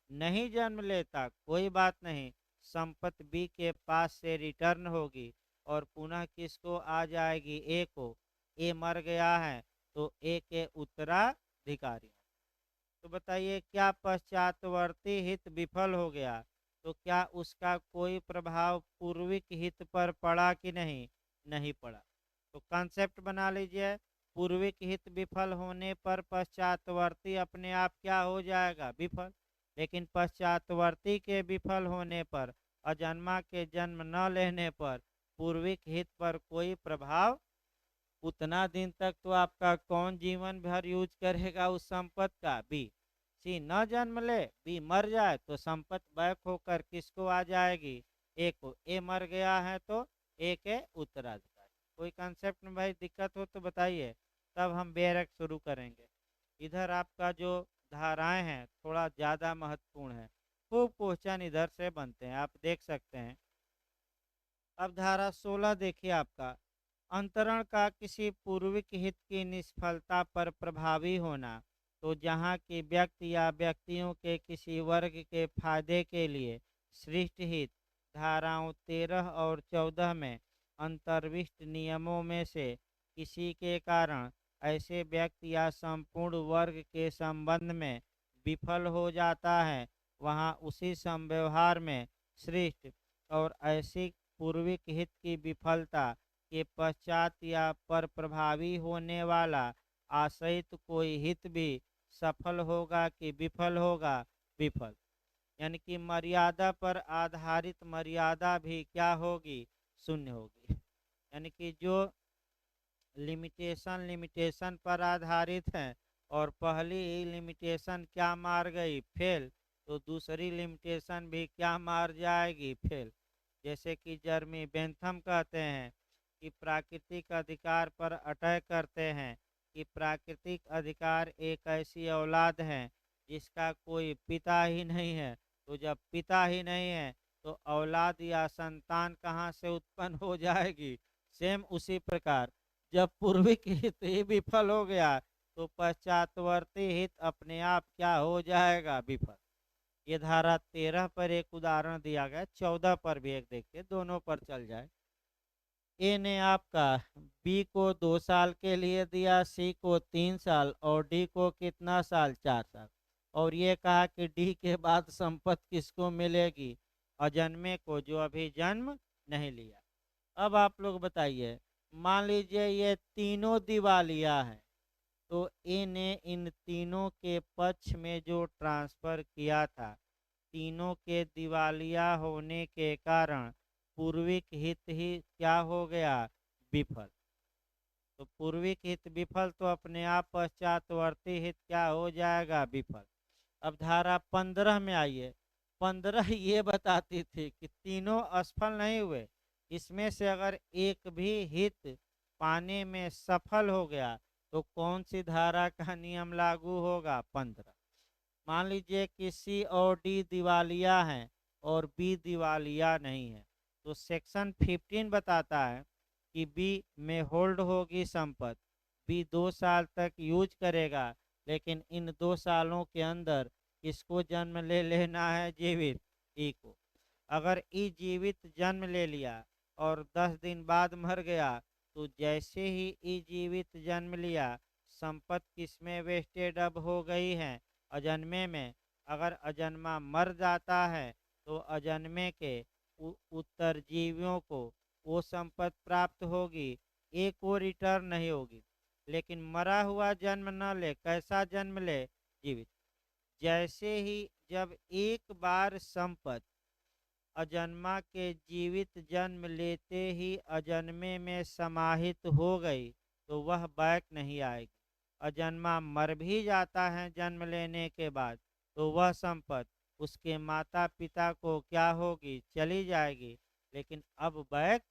नहीं जन्म लेता कोई बात नहीं, संपत्ति बी के पास से रिटर्न होगी और पुनः किसको आ जाएगी, ए को। ए मर गया है तो ए के उत्तराधिकारी। तो बताइए क्या पश्चातवर्ती हित विफल हो गया तो क्या उसका कोई प्रभाव पूर्विक हित पर पड़ा कि नहीं, नहीं पड़ा। तो कॉन्सेप्ट बना लीजिए, पूर्विक हित विफल होने पर पश्चातवर्ती अपने आप क्या हो जाएगा, विफल। लेकिन पश्चातवर्ती के विफल होने पर, अजन्मा के जन्म न लेने पर पूर्विक हित पर कोई प्रभाव, उतना दिन तक तो आपका कौन जीवन भर यूज करेगा उस संपत्ति का, बी। सी न जन्म ले, बी मर जाए तो संपत्ति बैक होकर किसको आ जाएगी, ए को। ए मर गया है तो ए के उत्तराधिकारी। कोई कंसेप्ट में भाई दिक्कत हो तो बताइए, तब हम बेरक शुरू करेंगे। इधर आपका जो धाराएं हैं थोड़ा ज़्यादा महत्वपूर्ण है, खूब क्वेश्चन इधर से बनते हैं, आप देख सकते हैं। अब धारा 16 देखिए आपका, अंतरण का किसी पूर्विक हित की निष्फलता पर प्रभावी होना तो जहाँ की व्यक्ति या व्यक्तियों के किसी वर्ग के फायदे के लिए सृष्ट हित धाराओं 13 और 14 में अंतर्विष्ट नियमों में से किसी के कारण ऐसे व्यक्ति या संपूर्ण वर्ग के संबंध में विफल हो जाता है, वहाँ उसी संव्यवहार में सृष्ट और ऐसी पूर्विक हित की विफलता के पश्चात या पर प्रभावी होने वाला आश्रित कोई हित भी सफल होगा कि विफल होगा। विफल यानी कि मर्यादा पर आधारित मर्यादा भी क्या होगी, शून्य होगी। यानी कि जो लिमिटेशन लिमिटेशन पर आधारित है और पहली लिमिटेशन क्या मार गई, फेल, तो दूसरी लिमिटेशन भी क्या मार जाएगी, फेल। जैसे कि जर्मी बेंथम कहते हैं कि प्राकृतिक अधिकार पर अटैक करते हैं कि प्राकृतिक अधिकार एक ऐसी औलाद है जिसका कोई पिता ही नहीं है। तो जब पिता ही नहीं है तो औलाद या संतान कहाँ से उत्पन्न हो जाएगी। सेम उसी प्रकार जब पूर्विक हित ही विफल हो गया तो पश्चातवर्ती हित अपने आप क्या हो जाएगा, विफल। ये धारा 13 पर एक उदाहरण दिया गया, 14 पर भी एक देखिए, दोनों पर चल जाए। ए ने आपका बी को 2 साल के लिए दिया, सी को 3 साल और डी को कितना साल, 4 साल। और ये कहा कि डी के बाद संपत्ति किसको मिलेगी, अजन्मे को, जो अभी जन्म नहीं लिया। अब आप लोग बताइए, मान लीजिए ये तीनों दिवालिया है, तो ए ने इन तीनों के पक्ष में जो ट्रांसफर किया था, तीनों के दिवालिया होने के कारण पूर्विक हित ही क्या हो गया, विफल। तो पूर्विक हित विफल तो अपने आप पश्चातवर्ती हित क्या हो जाएगा, विफल। अब धारा 15 में आइए। 15 ये बताती थी कि तीनों असफल नहीं हुए, इसमें से अगर एक भी हित पाने में सफल हो गया तो कौन सी धारा का नियम लागू होगा, 15। मान लीजिए कि सी और डी दिवालिया हैं और बी दिवालिया नहीं है, तो सेक्शन 15 बताता है कि बी में होल्ड होगी संपत्ति, बी 2 साल तक यूज करेगा, लेकिन इन 2 सालों के अंदर किसको जन्म ले लेना है, जीवित, ई को। अगर ई जीवित जन्म ले लिया और 10 दिन बाद मर गया तो जैसे ही ई जीवित जन्म लिया, संपत्ति किसमें वेस्टेड अब हो गई है, अजन्मे में। अगर अजन्मा मर जाता है तो अजन्मे के उत्तरजीवियों को वो संपत्ति प्राप्त होगी, एक वो रिटर्न नहीं होगी। लेकिन मरा हुआ जन्म न ले, कैसा जन्म ले, जीवित। जैसे ही जब एक बार संपत्ति अजन्मा के जीवित जन्म लेते ही अजन्मे में समाहित हो गई तो वह बैक नहीं आएगी। अजन्मा मर भी जाता है जन्म लेने के बाद तो वह संपत्ति उसके माता पिता को क्या होगी, चली जाएगी, लेकिन अब बैक,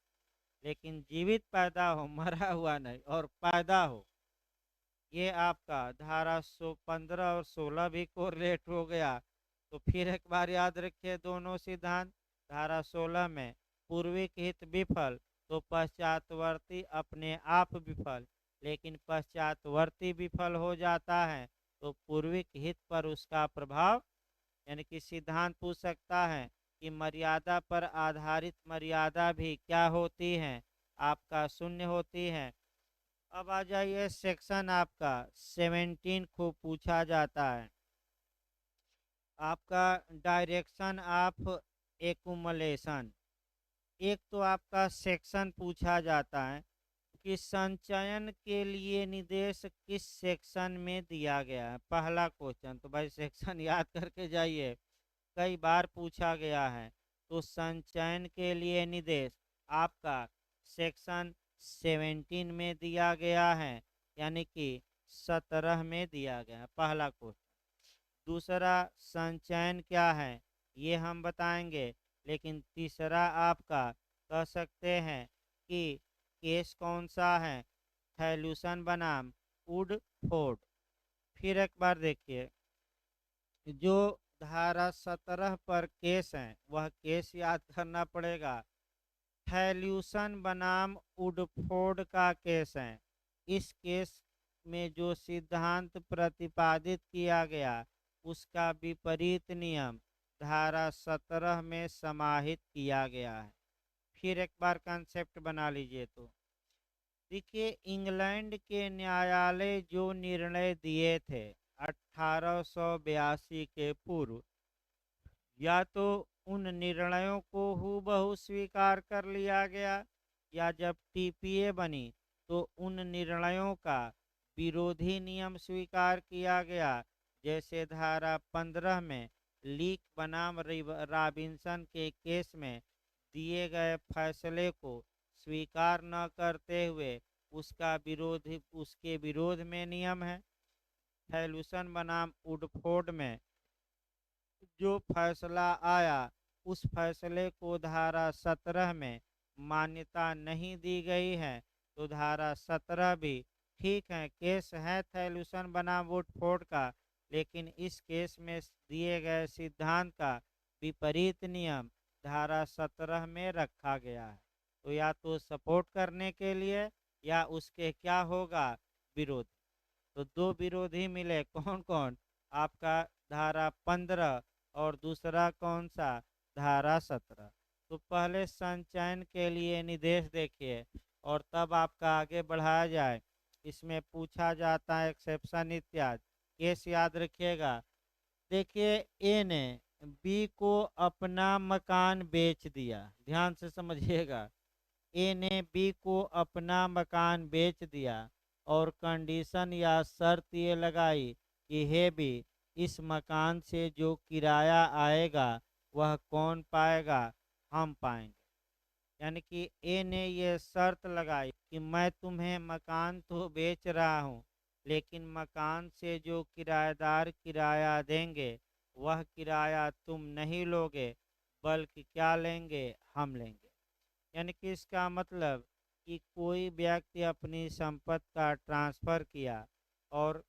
लेकिन जीवित पैदा हो, मरा हुआ नहीं, और पैदा हो। ये आपका धारा 15 और 16 भी कोरिलेट हो गया। तो फिर एक बार याद रखिए दोनों सिद्धांत। धारा 16 में पूर्विक हित विफल तो पश्चातवर्ती अपने आप विफल, लेकिन पश्चातवर्ती विफल हो जाता है तो पूर्विक हित पर उसका प्रभाव, यानी कि सिद्धांत पूछ सकता है कि मर्यादा पर आधारित मर्यादा भी क्या होती है, आपका शून्य होती है। अब आ जाइए सेक्शन आपका 17 को पूछा जाता है, आपका डायरेक्शन ऑफ एक्युमुलेशन। एक तो आपका सेक्शन पूछा जाता है कि संचयन के लिए निर्देश किस सेक्शन में दिया गया है, पहला क्वेश्चन। तो भाई सेक्शन याद करके जाइए, कई बार पूछा गया है। तो संचयन के लिए निर्देश आपका सेक्शन 17 में दिया गया है, यानी कि 17 में दिया गया है, पहला क्वेश्चन। दूसरा, संचयन क्या है ये हम बताएंगे, लेकिन तीसरा आपका कह सकते हैं कि केस कौन सा है, थैल्यूसन बनाम वुडफोर्ड। फिर एक बार देखिए, जो धारा 17 पर केस है वह केस याद करना पड़ेगा। थैल्यूसन बनाम वुडफोर्ड का केस है। इस केस में जो सिद्धांत प्रतिपादित किया गया उसका विपरीत नियम धारा 17 में समाहित किया गया है। फिर एक बार कंसेप्ट बना लीजिए। तो देखिए, इंग्लैंड के न्यायालय जो निर्णय दिए थे 1882 के पूर्व, या तो उन निर्णयों को हूबहू स्वीकार कर लिया गया, या जब टीपीए बनी तो उन निर्णयों का विरोधी नियम स्वीकार किया गया। जैसे धारा 15 में लीक बनाम रॉबिन्सन के केस में दिए गए फैसले को स्वीकार न करते हुए उसके विरोध में नियम है। फर्ग्यूसन बनाम वुडफोर्ड में जो फैसला आया उस फैसले को धारा 17 में मान्यता नहीं दी गई है। तो धारा 17 भी ठीक है, केस है फर्ग्यूसन बनाम वुडफोर्ड का, लेकिन इस केस में दिए गए सिद्धांत का विपरीत नियम धारा 17 में रखा गया है। तो या तो सपोर्ट करने के लिए या उसके क्या होगा, विरोध। तो दो विरोधी मिले, कौन कौन, आपका धारा 15 और दूसरा कौन सा, धारा 17। तो पहले संचयन के लिए निर्देश देखिए और तब आपका आगे बढ़ाया जाए। इसमें पूछा जाता है एक्सेप्शन इत्यादि, केस याद रखिएगा। देखिए, ए ने बी को अपना मकान बेच दिया, ध्यान से समझिएगा। ए ने बी को अपना मकान बेच दिया और कंडीशन या शर्त ये लगाई कि हे बी, इस मकान से जो किराया आएगा वह कौन पाएगा, हम पाएंगे। यानी कि ए ने ये शर्त लगाई कि मैं तुम्हें मकान तो बेच रहा हूँ, लेकिन मकान से जो किराएदार किराया देंगे वह किराया तुम नहीं लोगे, बल्कि क्या लेंगे, हम लेंगे। यानी कि इसका मतलब कि कोई व्यक्ति अपनी संपत्ति का ट्रांसफर किया और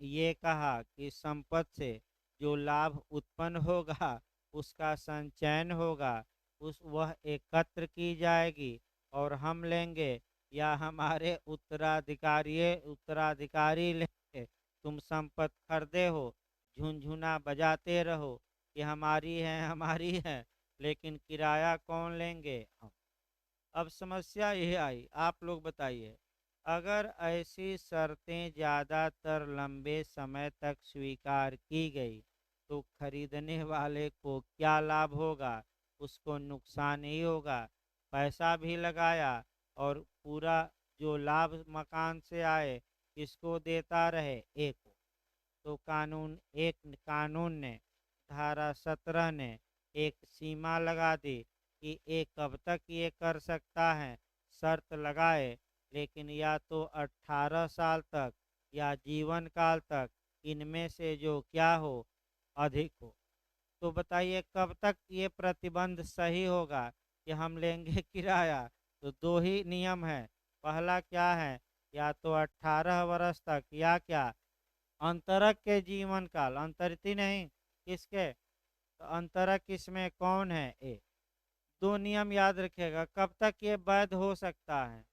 ये कहा कि संपत्ति से जो लाभ उत्पन्न होगा उसका संचयन होगा, उस वह एकत्र की जाएगी और हम लेंगे या हमारे उत्तराधिकारी लेंगे। तुम संपत्ति खरीदे हो, झुनझुना बजाते रहो कि हमारी है, लेकिन किराया कौन लेंगे, हम। अब समस्या ये आई, आप लोग बताइए, अगर ऐसी शर्तें ज़्यादातर लंबे समय तक स्वीकार की गई तो खरीदने वाले को क्या लाभ होगा, उसको नुकसान ही होगा। पैसा भी लगाया और पूरा जो लाभ मकान से आए किसको देता रहे, एक को। तो कानून ने धारा 17 ने एक सीमा लगा दी कि एक कब तक ये कर सकता है, शर्त लगाए, लेकिन या तो 18 साल तक या जीवन काल तक, इनमें से जो क्या हो, अधिक हो। तो बताइए कब तक ये प्रतिबंध सही होगा कि हम लेंगे किराया। तो दो ही नियम है, पहला क्या है, या तो 18 वर्ष तक, या क्या, अंतरक के जीवन काल, अंतरित नहीं, किसके, तो अंतरक इसमें कौन है, ए। दो नियम याद रखिएगा, कब तक ये वैध हो सकता है,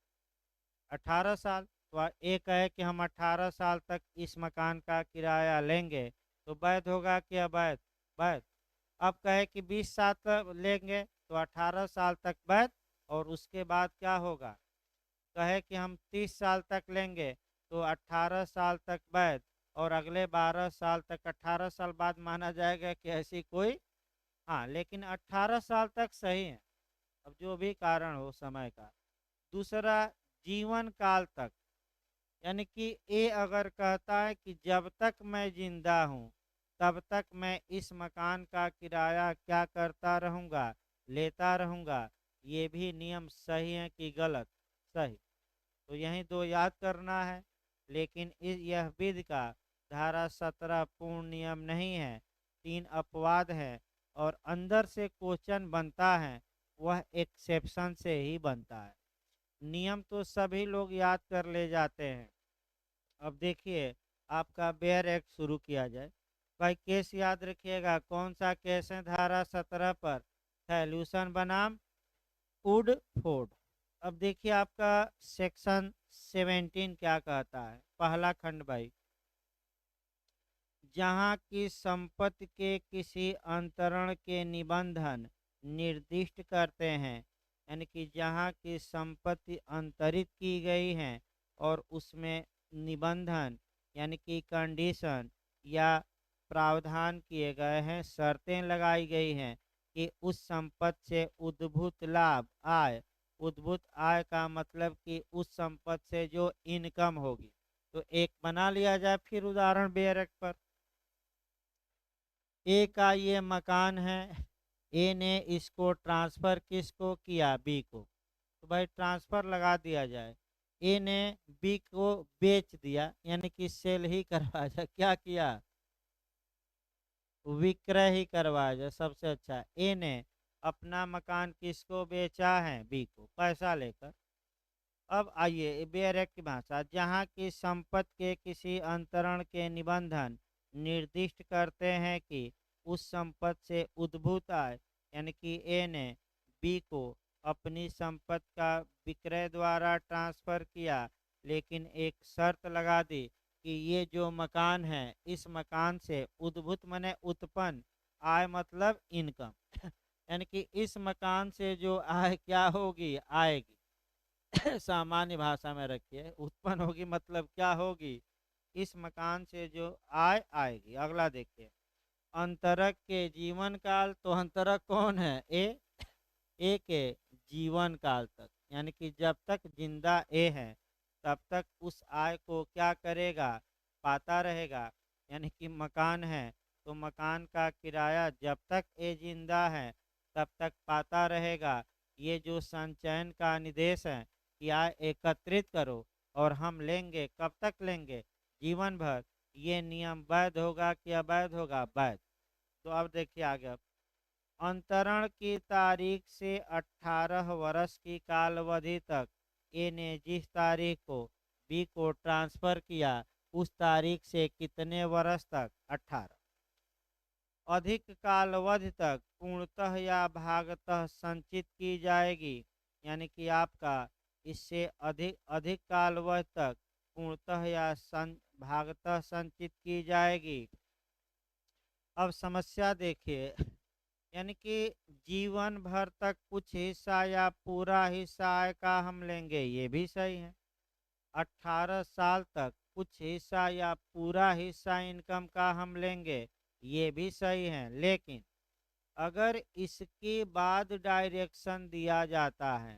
18 साल। तो एक है कि हम 18 साल तक इस मकान का किराया लेंगे, तो वैध होगा कि अवैध, वैध। अब कहे कि 20 साल तक लेंगे तो 18 साल तक वैध, और उसके बाद क्या होगा, कहे कि हम 30 साल तक लेंगे तो 18 साल तक वैध, और अगले 12 साल तक, 18 साल बाद माना जाएगा कि ऐसी कोई, हाँ, लेकिन 18 साल तक सही है, अब जो भी कारण हो समय का। दूसरा, जीवन काल तक, यानी कि ये अगर कहता है कि जब तक मैं जिंदा हूँ तब तक मैं इस मकान का किराया क्या करता रहूँगा, लेता रहूँगा, ये भी नियम सही है कि गलत, सही। तो यही दो याद करना है। लेकिन यह विधि का धारा 17 पूर्ण नियम नहीं है, 3 अपवाद है, और अंदर से क्वेश्चन बनता है वह एक्सेप्शन से ही बनता है। नियम तो सभी लोग याद कर ले जाते हैं। अब देखिए, आपका बेयर एक्ट शुरू किया जाए। भाई केस याद रखिएगा, कौन सा केस है धारा 17 पर, फर्ग्यूसन बनाम वुडफोर्ड। अब देखिए आपका सेक्शन 17 क्या कहता है, पहला खंड भाई। जहाँ की संपत्ति के किसी अंतरण के निबंधन निर्दिष्ट करते हैं, यानी कि जहाँ की संपत्ति अंतरित की गई है और उसमें निबंधन यानी कि कंडीशन या प्रावधान किए गए हैं, शर्तें लगाई गई हैं कि उस संपत्ति से उद्भूत लाभ आय, उद्भूत आय का मतलब कि उस संपत्ति से जो इनकम होगी। तो एक बना लिया जाए फिर उदाहरण बेरक पर। ए का ये मकान है, ए ने इसको ट्रांसफर किसको किया, बी को। तो भाई ट्रांसफर लगा दिया जाए। ए ने बी को बेच दिया, यानी कि सेल ही करवा जाए, क्या किया, विक्रय ही करवाया जाए, सबसे अच्छा। ए ने अपना मकान किसको बेचा है, बी को, पैसा लेकर। अब आइए बेरक की भाषा। जहाँ की संपत्ति के किसी अंतरण के निबंधन निर्दिष्ट करते हैं कि उस संपत्ति से उद्भूत आय, यानी कि ए ने बी को अपनी संपत्ति का विक्रय द्वारा ट्रांसफर किया, लेकिन एक शर्त लगा दी कि ये जो मकान है, इस मकान से उद्भूत माने उत्पन्न, आय मतलब इनकम यानी कि इस मकान से जो आय क्या होगी, आएगी सामान्य भाषा में रखिए, उत्पन्न होगी मतलब क्या होगी, इस मकान से जो आय आएगी। अगला देखिए, अंतरक के जीवन काल। तो अंतरक कौन है, ए के जीवन काल तक, यानी कि जब तक जिंदा ए है तब तक उस आय को क्या करेगा, पाता रहेगा। यानी कि मकान है तो मकान का किराया जब तक ए जिंदा है तब तक पाता रहेगा। ये जो संचयन का निर्देश है कि आय एकत्रित करो और हम लेंगे, कब तक लेंगे, जीवन भर, ये नियम वैध होगा कि अवैध होगा, वैध। तो अब देखिए आगे, अंतरण की तारीख से 18 वर्ष की कालावधि तक ए ने जिस तारीख को बी को ट्रांसफर किया, उस तारीख से कितने वर्ष तक, 18। अधिक कालावधि तक पूर्णतः या भागतः संचित की जाएगी, यानी कि आपका इससे अधिक अधिक कालावधि तक पूर्णतः या भागतः संचित की जाएगी। अब समस्या देखिए, यानी कि जीवन भर तक कुछ हिस्सा या पूरा हिस्सा आय का हम लेंगे, ये भी सही है। 18 साल तक कुछ हिस्सा या पूरा हिस्सा इनकम का हम लेंगे, ये भी सही है। लेकिन अगर इसके बाद डायरेक्शन दिया जाता है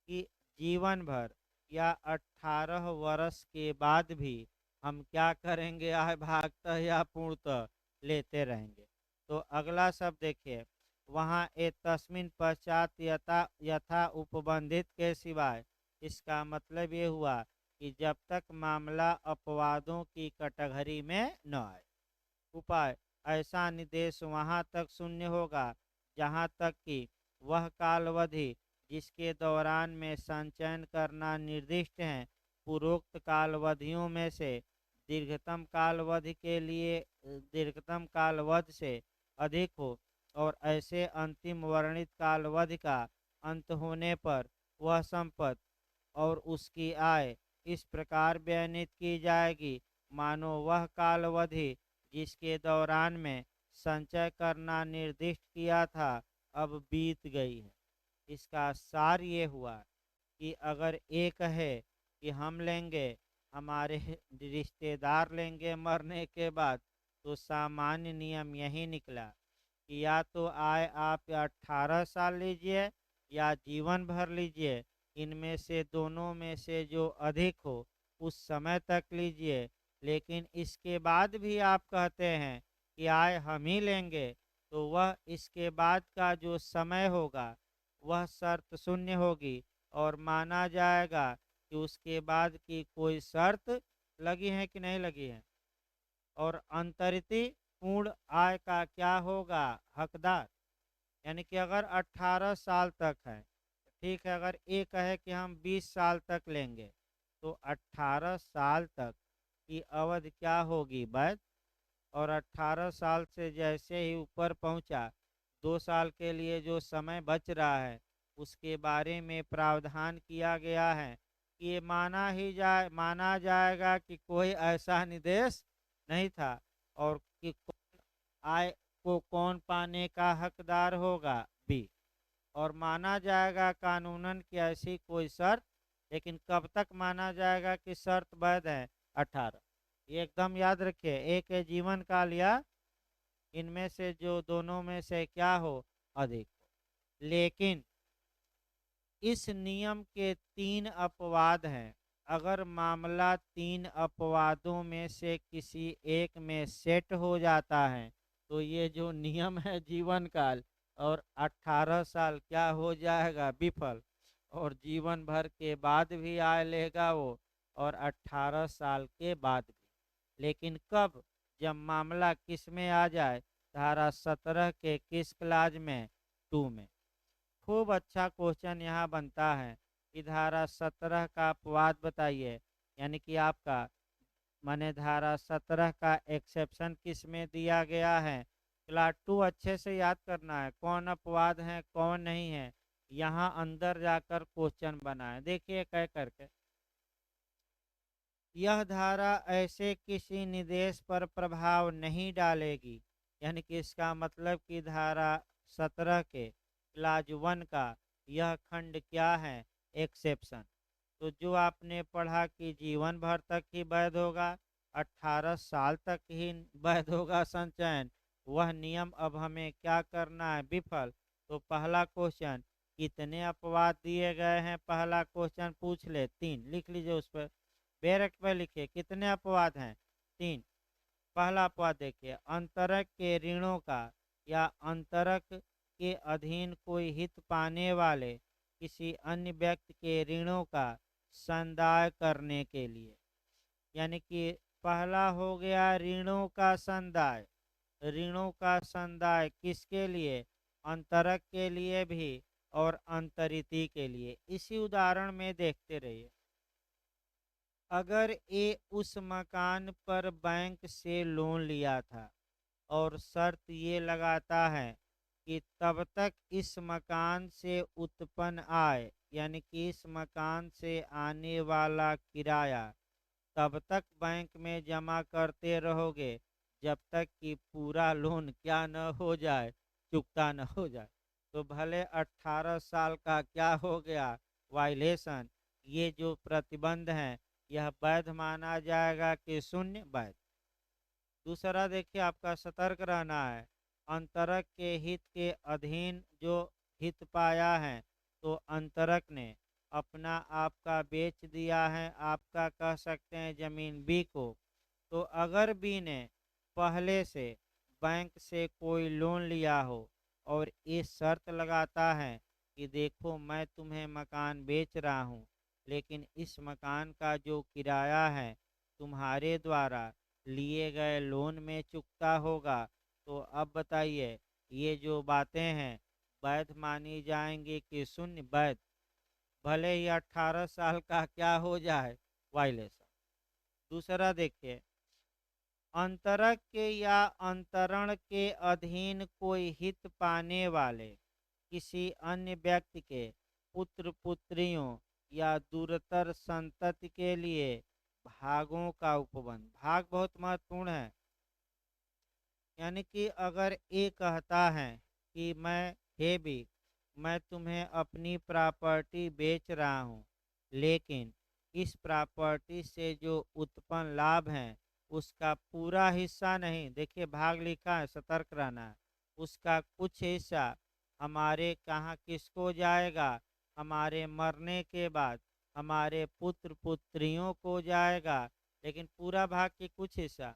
कि जीवन भर या 18 वर्ष के बाद भी हम क्या करेंगे, आय भागतः या पूर्णतः लेते रहेंगे। तो अगला शब्द देखिए, वहाँ ए तस्मिन पश्चात यथा यथा उपबंधित के सिवाय। इसका मतलब ये हुआ कि जब तक मामला अपवादों की कटघरी में न आए। उपाय, ऐसा निर्देश वहाँ तक शून्य होगा जहाँ तक कि वह कालावधि जिसके दौरान में संचयन करना निर्दिष्ट है, पूर्वोक्त कालावधियों में से दीर्घतम कालावधि के लिए दीर्घतम कालावधि से अधिक हो, और ऐसे अंतिम वर्णित कालावधि का अंत होने पर वह संपत्ति और उसकी आय इस प्रकार बयानित की जाएगी मानो वह कालावधि जिसके दौरान में संचय करना निर्दिष्ट किया था अब बीत गई है। इसका सार ये हुआ कि अगर एक है कि हम लेंगे, हमारे रिश्तेदार लेंगे मरने के बाद, तो सामान्य नियम यही निकला कि या तो आय आप 18 साल लीजिए या जीवन भर लीजिए, इनमें से दोनों में से जो अधिक हो उस समय तक लीजिए। लेकिन इसके बाद भी आप कहते हैं कि आय हम ही लेंगे, तो वह इसके बाद का जो समय होगा वह शर्त शून्य होगी और माना जाएगा कि उसके बाद की कोई शर्त लगी है कि नहीं लगी है। और अंतरित पूर्ण आय का क्या होगा, हकदार। यानी कि अगर 18 साल तक है, ठीक है, अगर ये कहे कि हम 20 साल तक लेंगे, तो 18 साल तक की अवधि क्या होगी, वैध। और 18 साल से जैसे ही ऊपर पहुंचा, 2 साल के लिए जो समय बच रहा है उसके बारे में प्रावधान किया गया है कि ये माना जाएगा कि कोई ऐसा निर्देश नहीं था, और कि कौन आय को कौन पाने का हकदार होगा, बी। और माना जाएगा कानूनन कि ऐसी कोई शर्त, लेकिन कब तक माना जाएगा कि शर्त वैध है, 18। ये एकदम याद रखिए, एक है जीवन काल या इनमें से जो दोनों में से क्या हो, अधिक हो। लेकिन इस नियम के 3 अपवाद हैं। अगर मामला 3 अपवादों में से किसी एक में सेट हो जाता है, तो ये जो नियम है जीवन काल और 18 साल क्या हो जाएगा, विफल। और जीवन भर के बाद भी आय लेगा वो, और 18 साल के बाद भी। लेकिन कब, जब मामला किस में आ जाए, धारा 17 के किस क्लाज में, 2 में। खूब अच्छा क्वेश्चन यहाँ बनता है कि धारा 17 का अपवाद बताइए, यानी कि आपका माने धारा 17 का एक्सेप्शन किस में दिया गया है। क्लास 2 अच्छे से याद करना है, कौन अपवाद है कौन नहीं है, यहाँ अंदर जाकर क्वेश्चन बनाए, देखिए कह करके। यह धारा ऐसे किसी निर्देश पर प्रभाव नहीं डालेगी, यानी कि इसका मतलब कि धारा 17 के क्लाज 1 का यह खंड क्या है, एक्सेप्शन। तो जो आपने पढ़ा कि जीवन भर तक ही वैध होगा, 18 साल तक ही वैध होगा संचयन, वह नियम अब हमें क्या करना है, विफल। तो पहला क्वेश्चन, कितने अपवाद दिए गए हैं, पहला क्वेश्चन पूछ ले, 3 लिख लीजिए उस पर, बैरक पे लिखिए कितने अपवाद हैं, 3। पहला अपवाद देखिए, अंतरक के ऋणों का या अंतरक के अधीन कोई हित पाने वाले किसी अन्य व्यक्ति के ऋणों का संदाय करने के लिए, यानी कि पहला हो गया ऋणों का संदाय। ऋणों का संदाय किसके लिए, अंतरक के लिए भी और अंतरिती के लिए। इसी उदाहरण में देखते रहिए, अगर ये उस मकान पर बैंक से लोन लिया था और शर्त ये लगाता है कि तब तक इस मकान से उत्पन्न आय, यानी कि इस मकान से आने वाला किराया तब तक बैंक में जमा करते रहोगे जब तक कि पूरा लोन क्या न हो जाए, चुकता न हो जाए। तो भले 18 साल का क्या हो गया, वायलेशन, ये जो प्रतिबंध है यह वैध माना जाएगा कि शून्य वैध। दूसरा देखिए, आपका सतर्क रहना है, अंतरक के हित के अधीन जो हित पाया है, तो अंतरक ने अपना आपका बेच दिया है, आपका कह सकते हैं जमीन बी को। तो अगर बी ने पहले से बैंक से कोई लोन लिया हो और ये शर्त लगाता है कि देखो मैं तुम्हें मकान बेच रहा हूँ, लेकिन इस मकान का जो किराया है तुम्हारे द्वारा लिए गए लोन में चुकता होगा, तो अब बताइए ये जो बातें हैं वैध मानी जाएंगी कि शून्य वैध, भले ही 18 साल का क्या हो जाए, वायलेशन। दूसरा देखिए, अंतरक के या अंतरण के अधीन कोई हित पाने वाले किसी अन्य व्यक्ति के पुत्र पुत्रियों या दूरतर संतति के लिए भागों का उपबंध। भाग बहुत महत्वपूर्ण है, यानी कि अगर ये कहता है कि हे भी मैं तुम्हें अपनी प्रॉपर्टी बेच रहा हूँ, लेकिन इस प्रॉपर्टी से जो उत्पन्न लाभ है उसका पूरा हिस्सा नहीं, देखिए भाग लिखा है, सतर्क रहना है, उसका कुछ हिस्सा हमारे कहाँ किसको जाएगा, हमारे मरने के बाद हमारे पुत्र पुत्रियों को जाएगा, लेकिन पूरा भाग के कुछ हिस्सा।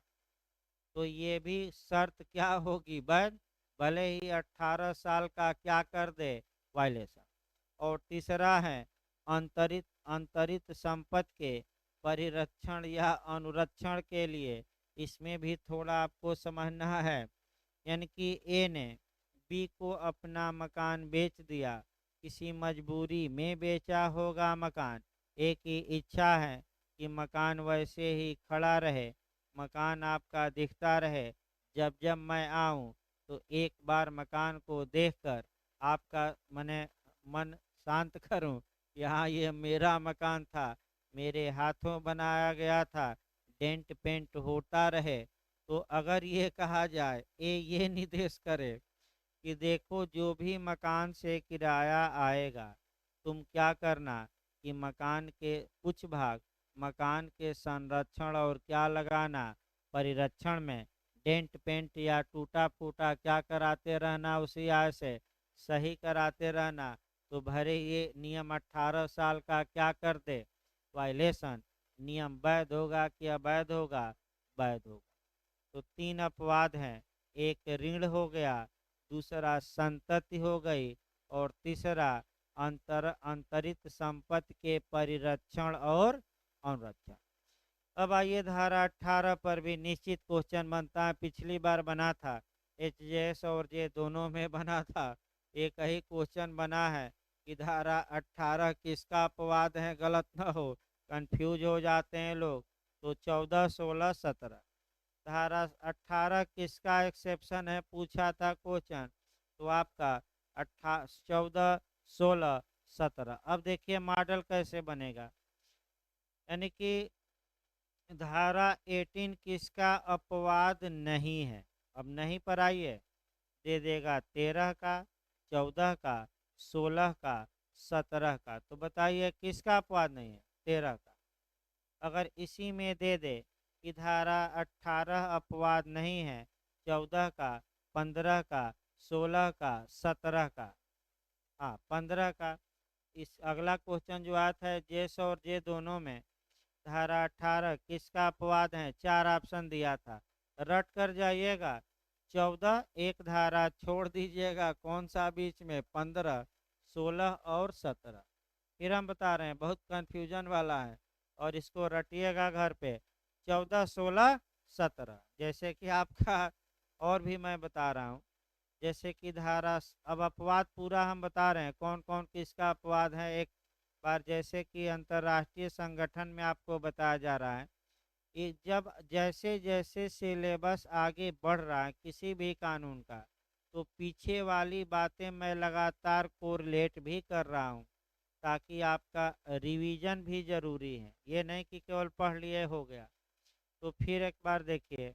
तो ये भी शर्त क्या होगी, वैध, भले ही 18 साल का क्या कर दे, वायलेशन। और तीसरा है अंतरित अंतरित संपत्ति के परिरक्षण या अनुरक्षण के लिए, इसमें भी थोड़ा आपको समझना है, यानी कि ए ने बी को अपना मकान बेच दिया, किसी मजबूरी में बेचा होगा मकान, ए की इच्छा है कि मकान वैसे ही खड़ा रहे, मकान आपका दिखता रहे, जब जब मैं आऊं तो एक बार मकान को देखकर आपका मन शांत करूं कि हाँ ये मेरा मकान था, मेरे हाथों बनाया गया था, डेंट पेंट होता रहे। तो अगर ये कहा जाए, ये निर्देश करे कि देखो जो भी मकान से किराया आएगा, तुम क्या करना कि मकान के कुछ भाग मकान के संरक्षण और क्या लगाना, परिरक्षण में डेंट पेंट या टूटा फूटा क्या कराते रहना, उसी आय से सही कराते रहना। तो भले ये नियम 18 साल का क्या कर दे, वायलेशन, नियम वैध होगा कि अवैध होगा, वैध होगा। तो तीन अपवाद हैं, एक ऋण हो गया, दूसरा संतति हो गई, और तीसरा अंतरित संपत्ति के परिरक्षण और अनुरक्षण। अब आइए धारा 18 पर भी निश्चित क्वेश्चन बनता है, पिछली बार बना था, एच और जे दोनों में बना था। एक ही क्वेश्चन बना है कि धारा 18 किसका अपवाद है, गलत ना हो, कंफ्यूज हो जाते हैं लोग। तो 14, 16, 17 धारा 18 किसका एक्सेप्शन है पूछा था क्वेश्चन। तो आपका 14, 16, 17। अब देखिए मॉडल कैसे बनेगा, यानी कि धारा 18 किसका अपवाद नहीं है। अब नहीं पर आइए, दे देगा 13 का, 14 का, 16 का, 17 का। तो बताइए किसका अपवाद नहीं है, 13 का। अगर इसी में दे दे कि धारा 18 अपवाद नहीं है, 14 का, 15 का, 16 का, 17 का, हाँ 15 का। इस अगला क्वेश्चन जो आता है जेस और जे दोनों में, धारा 18 किसका अपवाद है, चार ऑप्शन दिया था, रट कर जाइएगा। 14 एक धारा छोड़ दीजिएगा, कौन सा बीच में, 15, 16 और 17। फिर हम बता रहे हैं बहुत कंफ्यूजन वाला है, और इसको रटिएगा घर पे। 14, 16, 17 जैसे कि आपका, और भी मैं बता रहा हूँ, जैसे कि धारा, अब अपवाद पूरा हम बता रहे हैं कौन कौन किसका अपवाद है एक बार। जैसे कि अंतर्राष्ट्रीय संगठन में आपको बताया जा रहा है कि जब जैसे जैसे सिलेबस आगे बढ़ रहा है किसी भी कानून का, तो पीछे वाली बातें मैं लगातार कोरिलेट भी कर रहा हूँ, ताकि आपका रिवीजन भी जरूरी है, ये नहीं कि केवल पढ़ लिए हो गया। तो फिर एक बार देखिए,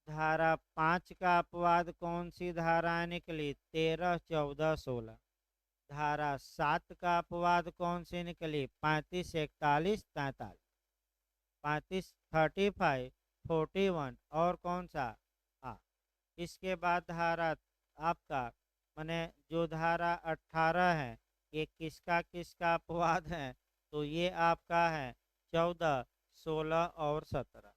धारा 5 का अपवाद कौन सी धाराएं निकली, 13, 14, 16। धारा 7 का अपवाद कौन सी निकली, 35, 41, 43। 35, 35, 41 और कौन सा, हाँ। इसके बाद धारा आपका, मैंने जो धारा 18 है, ये किसका किसका अपवाद है, तो ये आपका है 14, 16 और 17।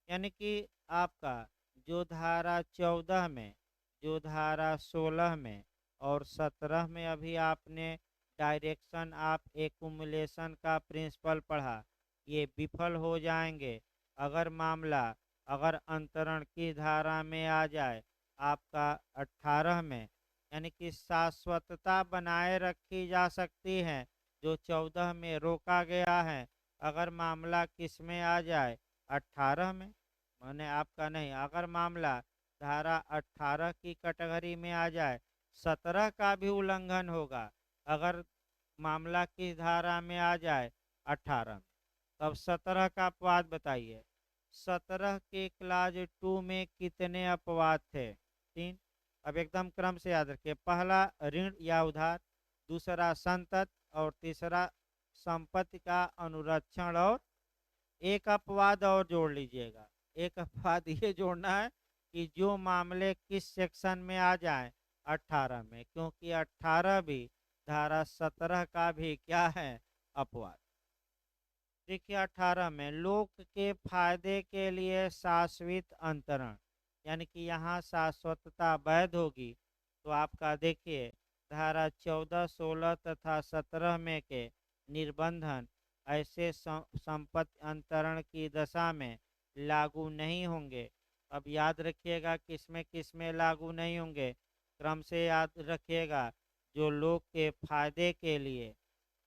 यानी कि आपका जो धारा 14 में, जो धारा 16 में और 17 में अभी आपने डायरेक्शन ऑफ एकुमुलेशन का प्रिंसिपल पढ़ा, ये विफल हो जाएंगे अगर मामला, अगर अंतरण की धारा में आ जाए आपका 18 में। यानी कि शाश्वतता बनाए रखी जा सकती है जो 14 में रोका गया है, अगर मामला किस में आ जाए, 18 में। मैंने आपका नहीं, अगर मामला धारा 18 की कैटेगरी में आ जाए, 17 का भी उल्लंघन होगा अगर मामला किस धारा में आ जाए, 18 में। तब 17 का अपवाद बताइए। 17 के क्लाज 2 में कितने अपवाद थे, 3। अब एकदम क्रम से याद रखिए, पहला ऋण या उधार, दूसरा संतत, और तीसरा संपत्ति का अनुरक्षण। और एक अपवाद और जोड़ लीजिएगा, एक अपवाद ये जोड़ना है कि जो मामले किस सेक्शन में आ जाए, 18 में, क्योंकि 18 भी धारा 17 का भी क्या है, अपवाद। देखिए 18 में लोक के फायदे के लिए शाश्वत अंतरण, यानी कि यहाँ शाश्वतता वैध होगी। तो आपका देखिए धारा 14, 16 तथा 17 में के निर्बंधन ऐसे संपत्ति अंतरण की दशा में लागू नहीं होंगे। अब याद रखिएगा किस में लागू नहीं होंगे, क्रम से याद रखिएगा, जो लोग के फायदे के लिए,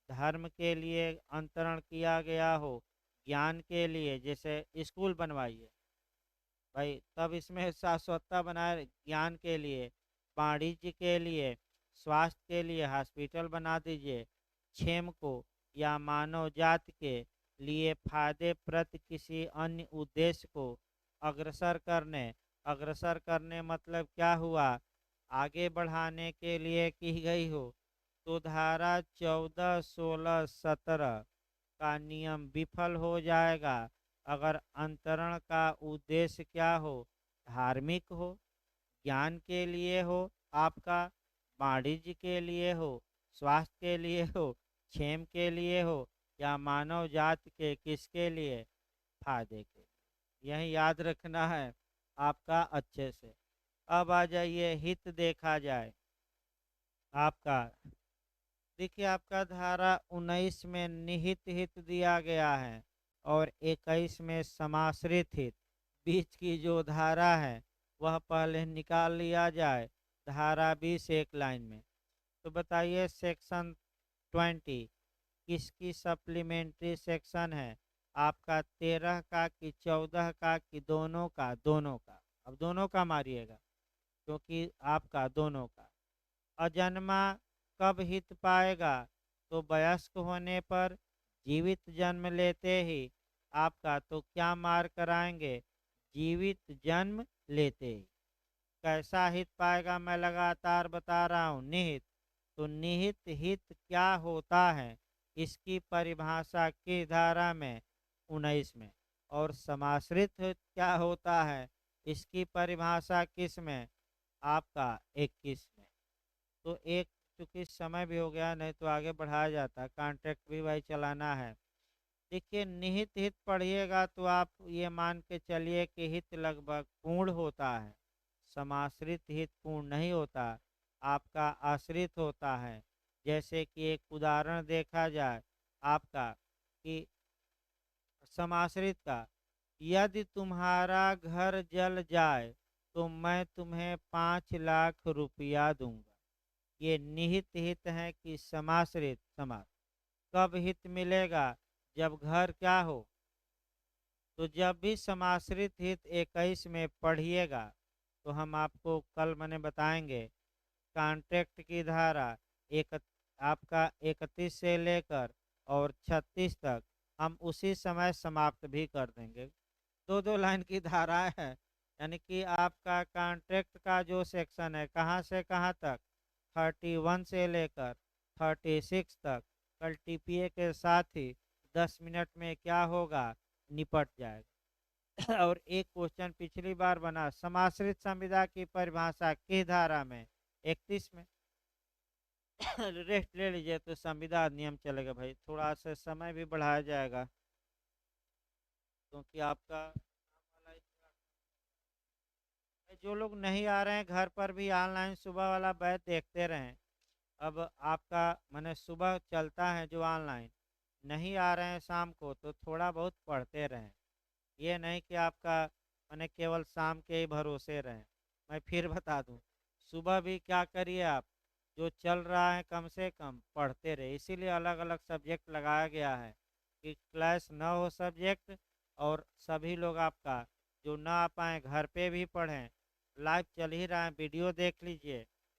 धर्म के लिए अंतरण किया गया हो, ज्ञान के लिए, जैसे स्कूल बनवाइए भाई, तब इसमें शाश्वतता बनाए, ज्ञान के लिए, वाणिज्य के लिए, स्वास्थ्य के लिए हॉस्पिटल बना दीजिए, क्षेम को या मानव जाति के लिए फायदेप्रद किसी अन्य उद्देश्य को अग्रसर करने मतलब क्या हुआ, आगे बढ़ाने के लिए की गई हो, तो धारा 14, 16, 17 का नियम विफल हो जाएगा। अगर अंतरण का उद्देश्य क्या हो, धार्मिक हो, ज्ञान के लिए हो, आपका वाणिज्य के लिए हो, स्वास्थ्य के लिए हो, क्षेम के लिए हो, या मानव जाति के किसके लिए, फायदे के लिए। यही याद रखना है आपका अच्छे से। अब आ जाइए हित देखा जाए आपका। देखिए आपका धारा 19 में निहित हित दिया गया है और 21 में समाश्रित हित। बीच की जो धारा है वह पहले निकाल लिया जाए। धारा 20 एक लाइन में। तो बताइए सेक्शन 20 किसकी सप्लीमेंट्री सेक्शन है, आपका 13 का कि 14 का कि दोनों का, दोनों का। अब दोनों का मारिएगा क्योंकि आपका दोनों का। अजन्मा कब हित पाएगा, तो वयस्क होने पर, जीवित जन्म लेते ही। आपका तो क्या मार कराएंगे, जीवित जन्म लेते ही। कैसा हित पाएगा, मैं लगातार बता रहा हूँ, निहित। तो निहित हित क्या होता है, इसकी परिभाषा की धारा में 19 में। और समाश्रित हित क्या होता है, इसकी परिभाषा किस में, आपका 21 में। तो एक, चूंकि समय भी हो गया, नहीं तो आगे बढ़ाया जाता, कॉन्ट्रैक्ट भी भाई चलाना है। देखिए निहित हित पढ़िएगा तो आप ये मान के चलिए कि हित लगभग पूर्ण होता है। समाश्रित हित पूर्ण नहीं होता, आपका आश्रित होता है। जैसे कि एक उदाहरण देखा जाए आपका कि समाश्रित का, यदि तुम्हारा घर जल जाए तो मैं तुम्हें 5 लाख रुपया दूंगा। ये निहित हित है कि समाश्रित, समास। कब हित मिलेगा, जब घर क्या हो। तो जब भी समाश्रित हित 21 में पढ़िएगा तो हम आपको कल मैंने बताएंगे कॉन्ट्रैक्ट की धारा एक, आपका 31 से लेकर और 36 तक हम उसी समय समाप्त भी कर देंगे। दो दो लाइन की धाराएं हैं, यानी कि आपका कॉन्ट्रैक्ट का जो सेक्शन है कहाँ से कहाँ तक, 31 से लेकर 36 तक, कल टीपीए के साथ ही 10 मिनट में क्या होगा, निपट जाएगा। और एक क्वेश्चन पिछली बार बना, समाश्रित संविदा की परिभाषा किस धारा में, 31 में। रेस्ट ले लीजिए तो संविदा नियम चलेगा भाई, थोड़ा सा समय भी बढ़ाया जाएगा क्योंकि आपका जो लोग नहीं आ रहे हैं घर पर भी ऑनलाइन सुबह वाला बैच देखते रहें। अब आपका मैंने सुबह चलता है जो ऑनलाइन, नहीं आ रहे हैं शाम को तो थोड़ा बहुत पढ़ते रहें। ये नहीं कि आपका मैंने केवल शाम के ही भरोसे रहें। मैं फिर बता दूं, सुबह भी क्या करिए आप, जो चल रहा है कम से कम पढ़ते रहे। इसीलिए अलग अलग सब्जेक्ट लगाया गया है कि क्लास न हो सब्जेक्ट, और सभी लोग आपका जो ना आ पाए घर पे भी पढ़ें। लाइव चल ही रहा है, वीडियो देख लीजिए,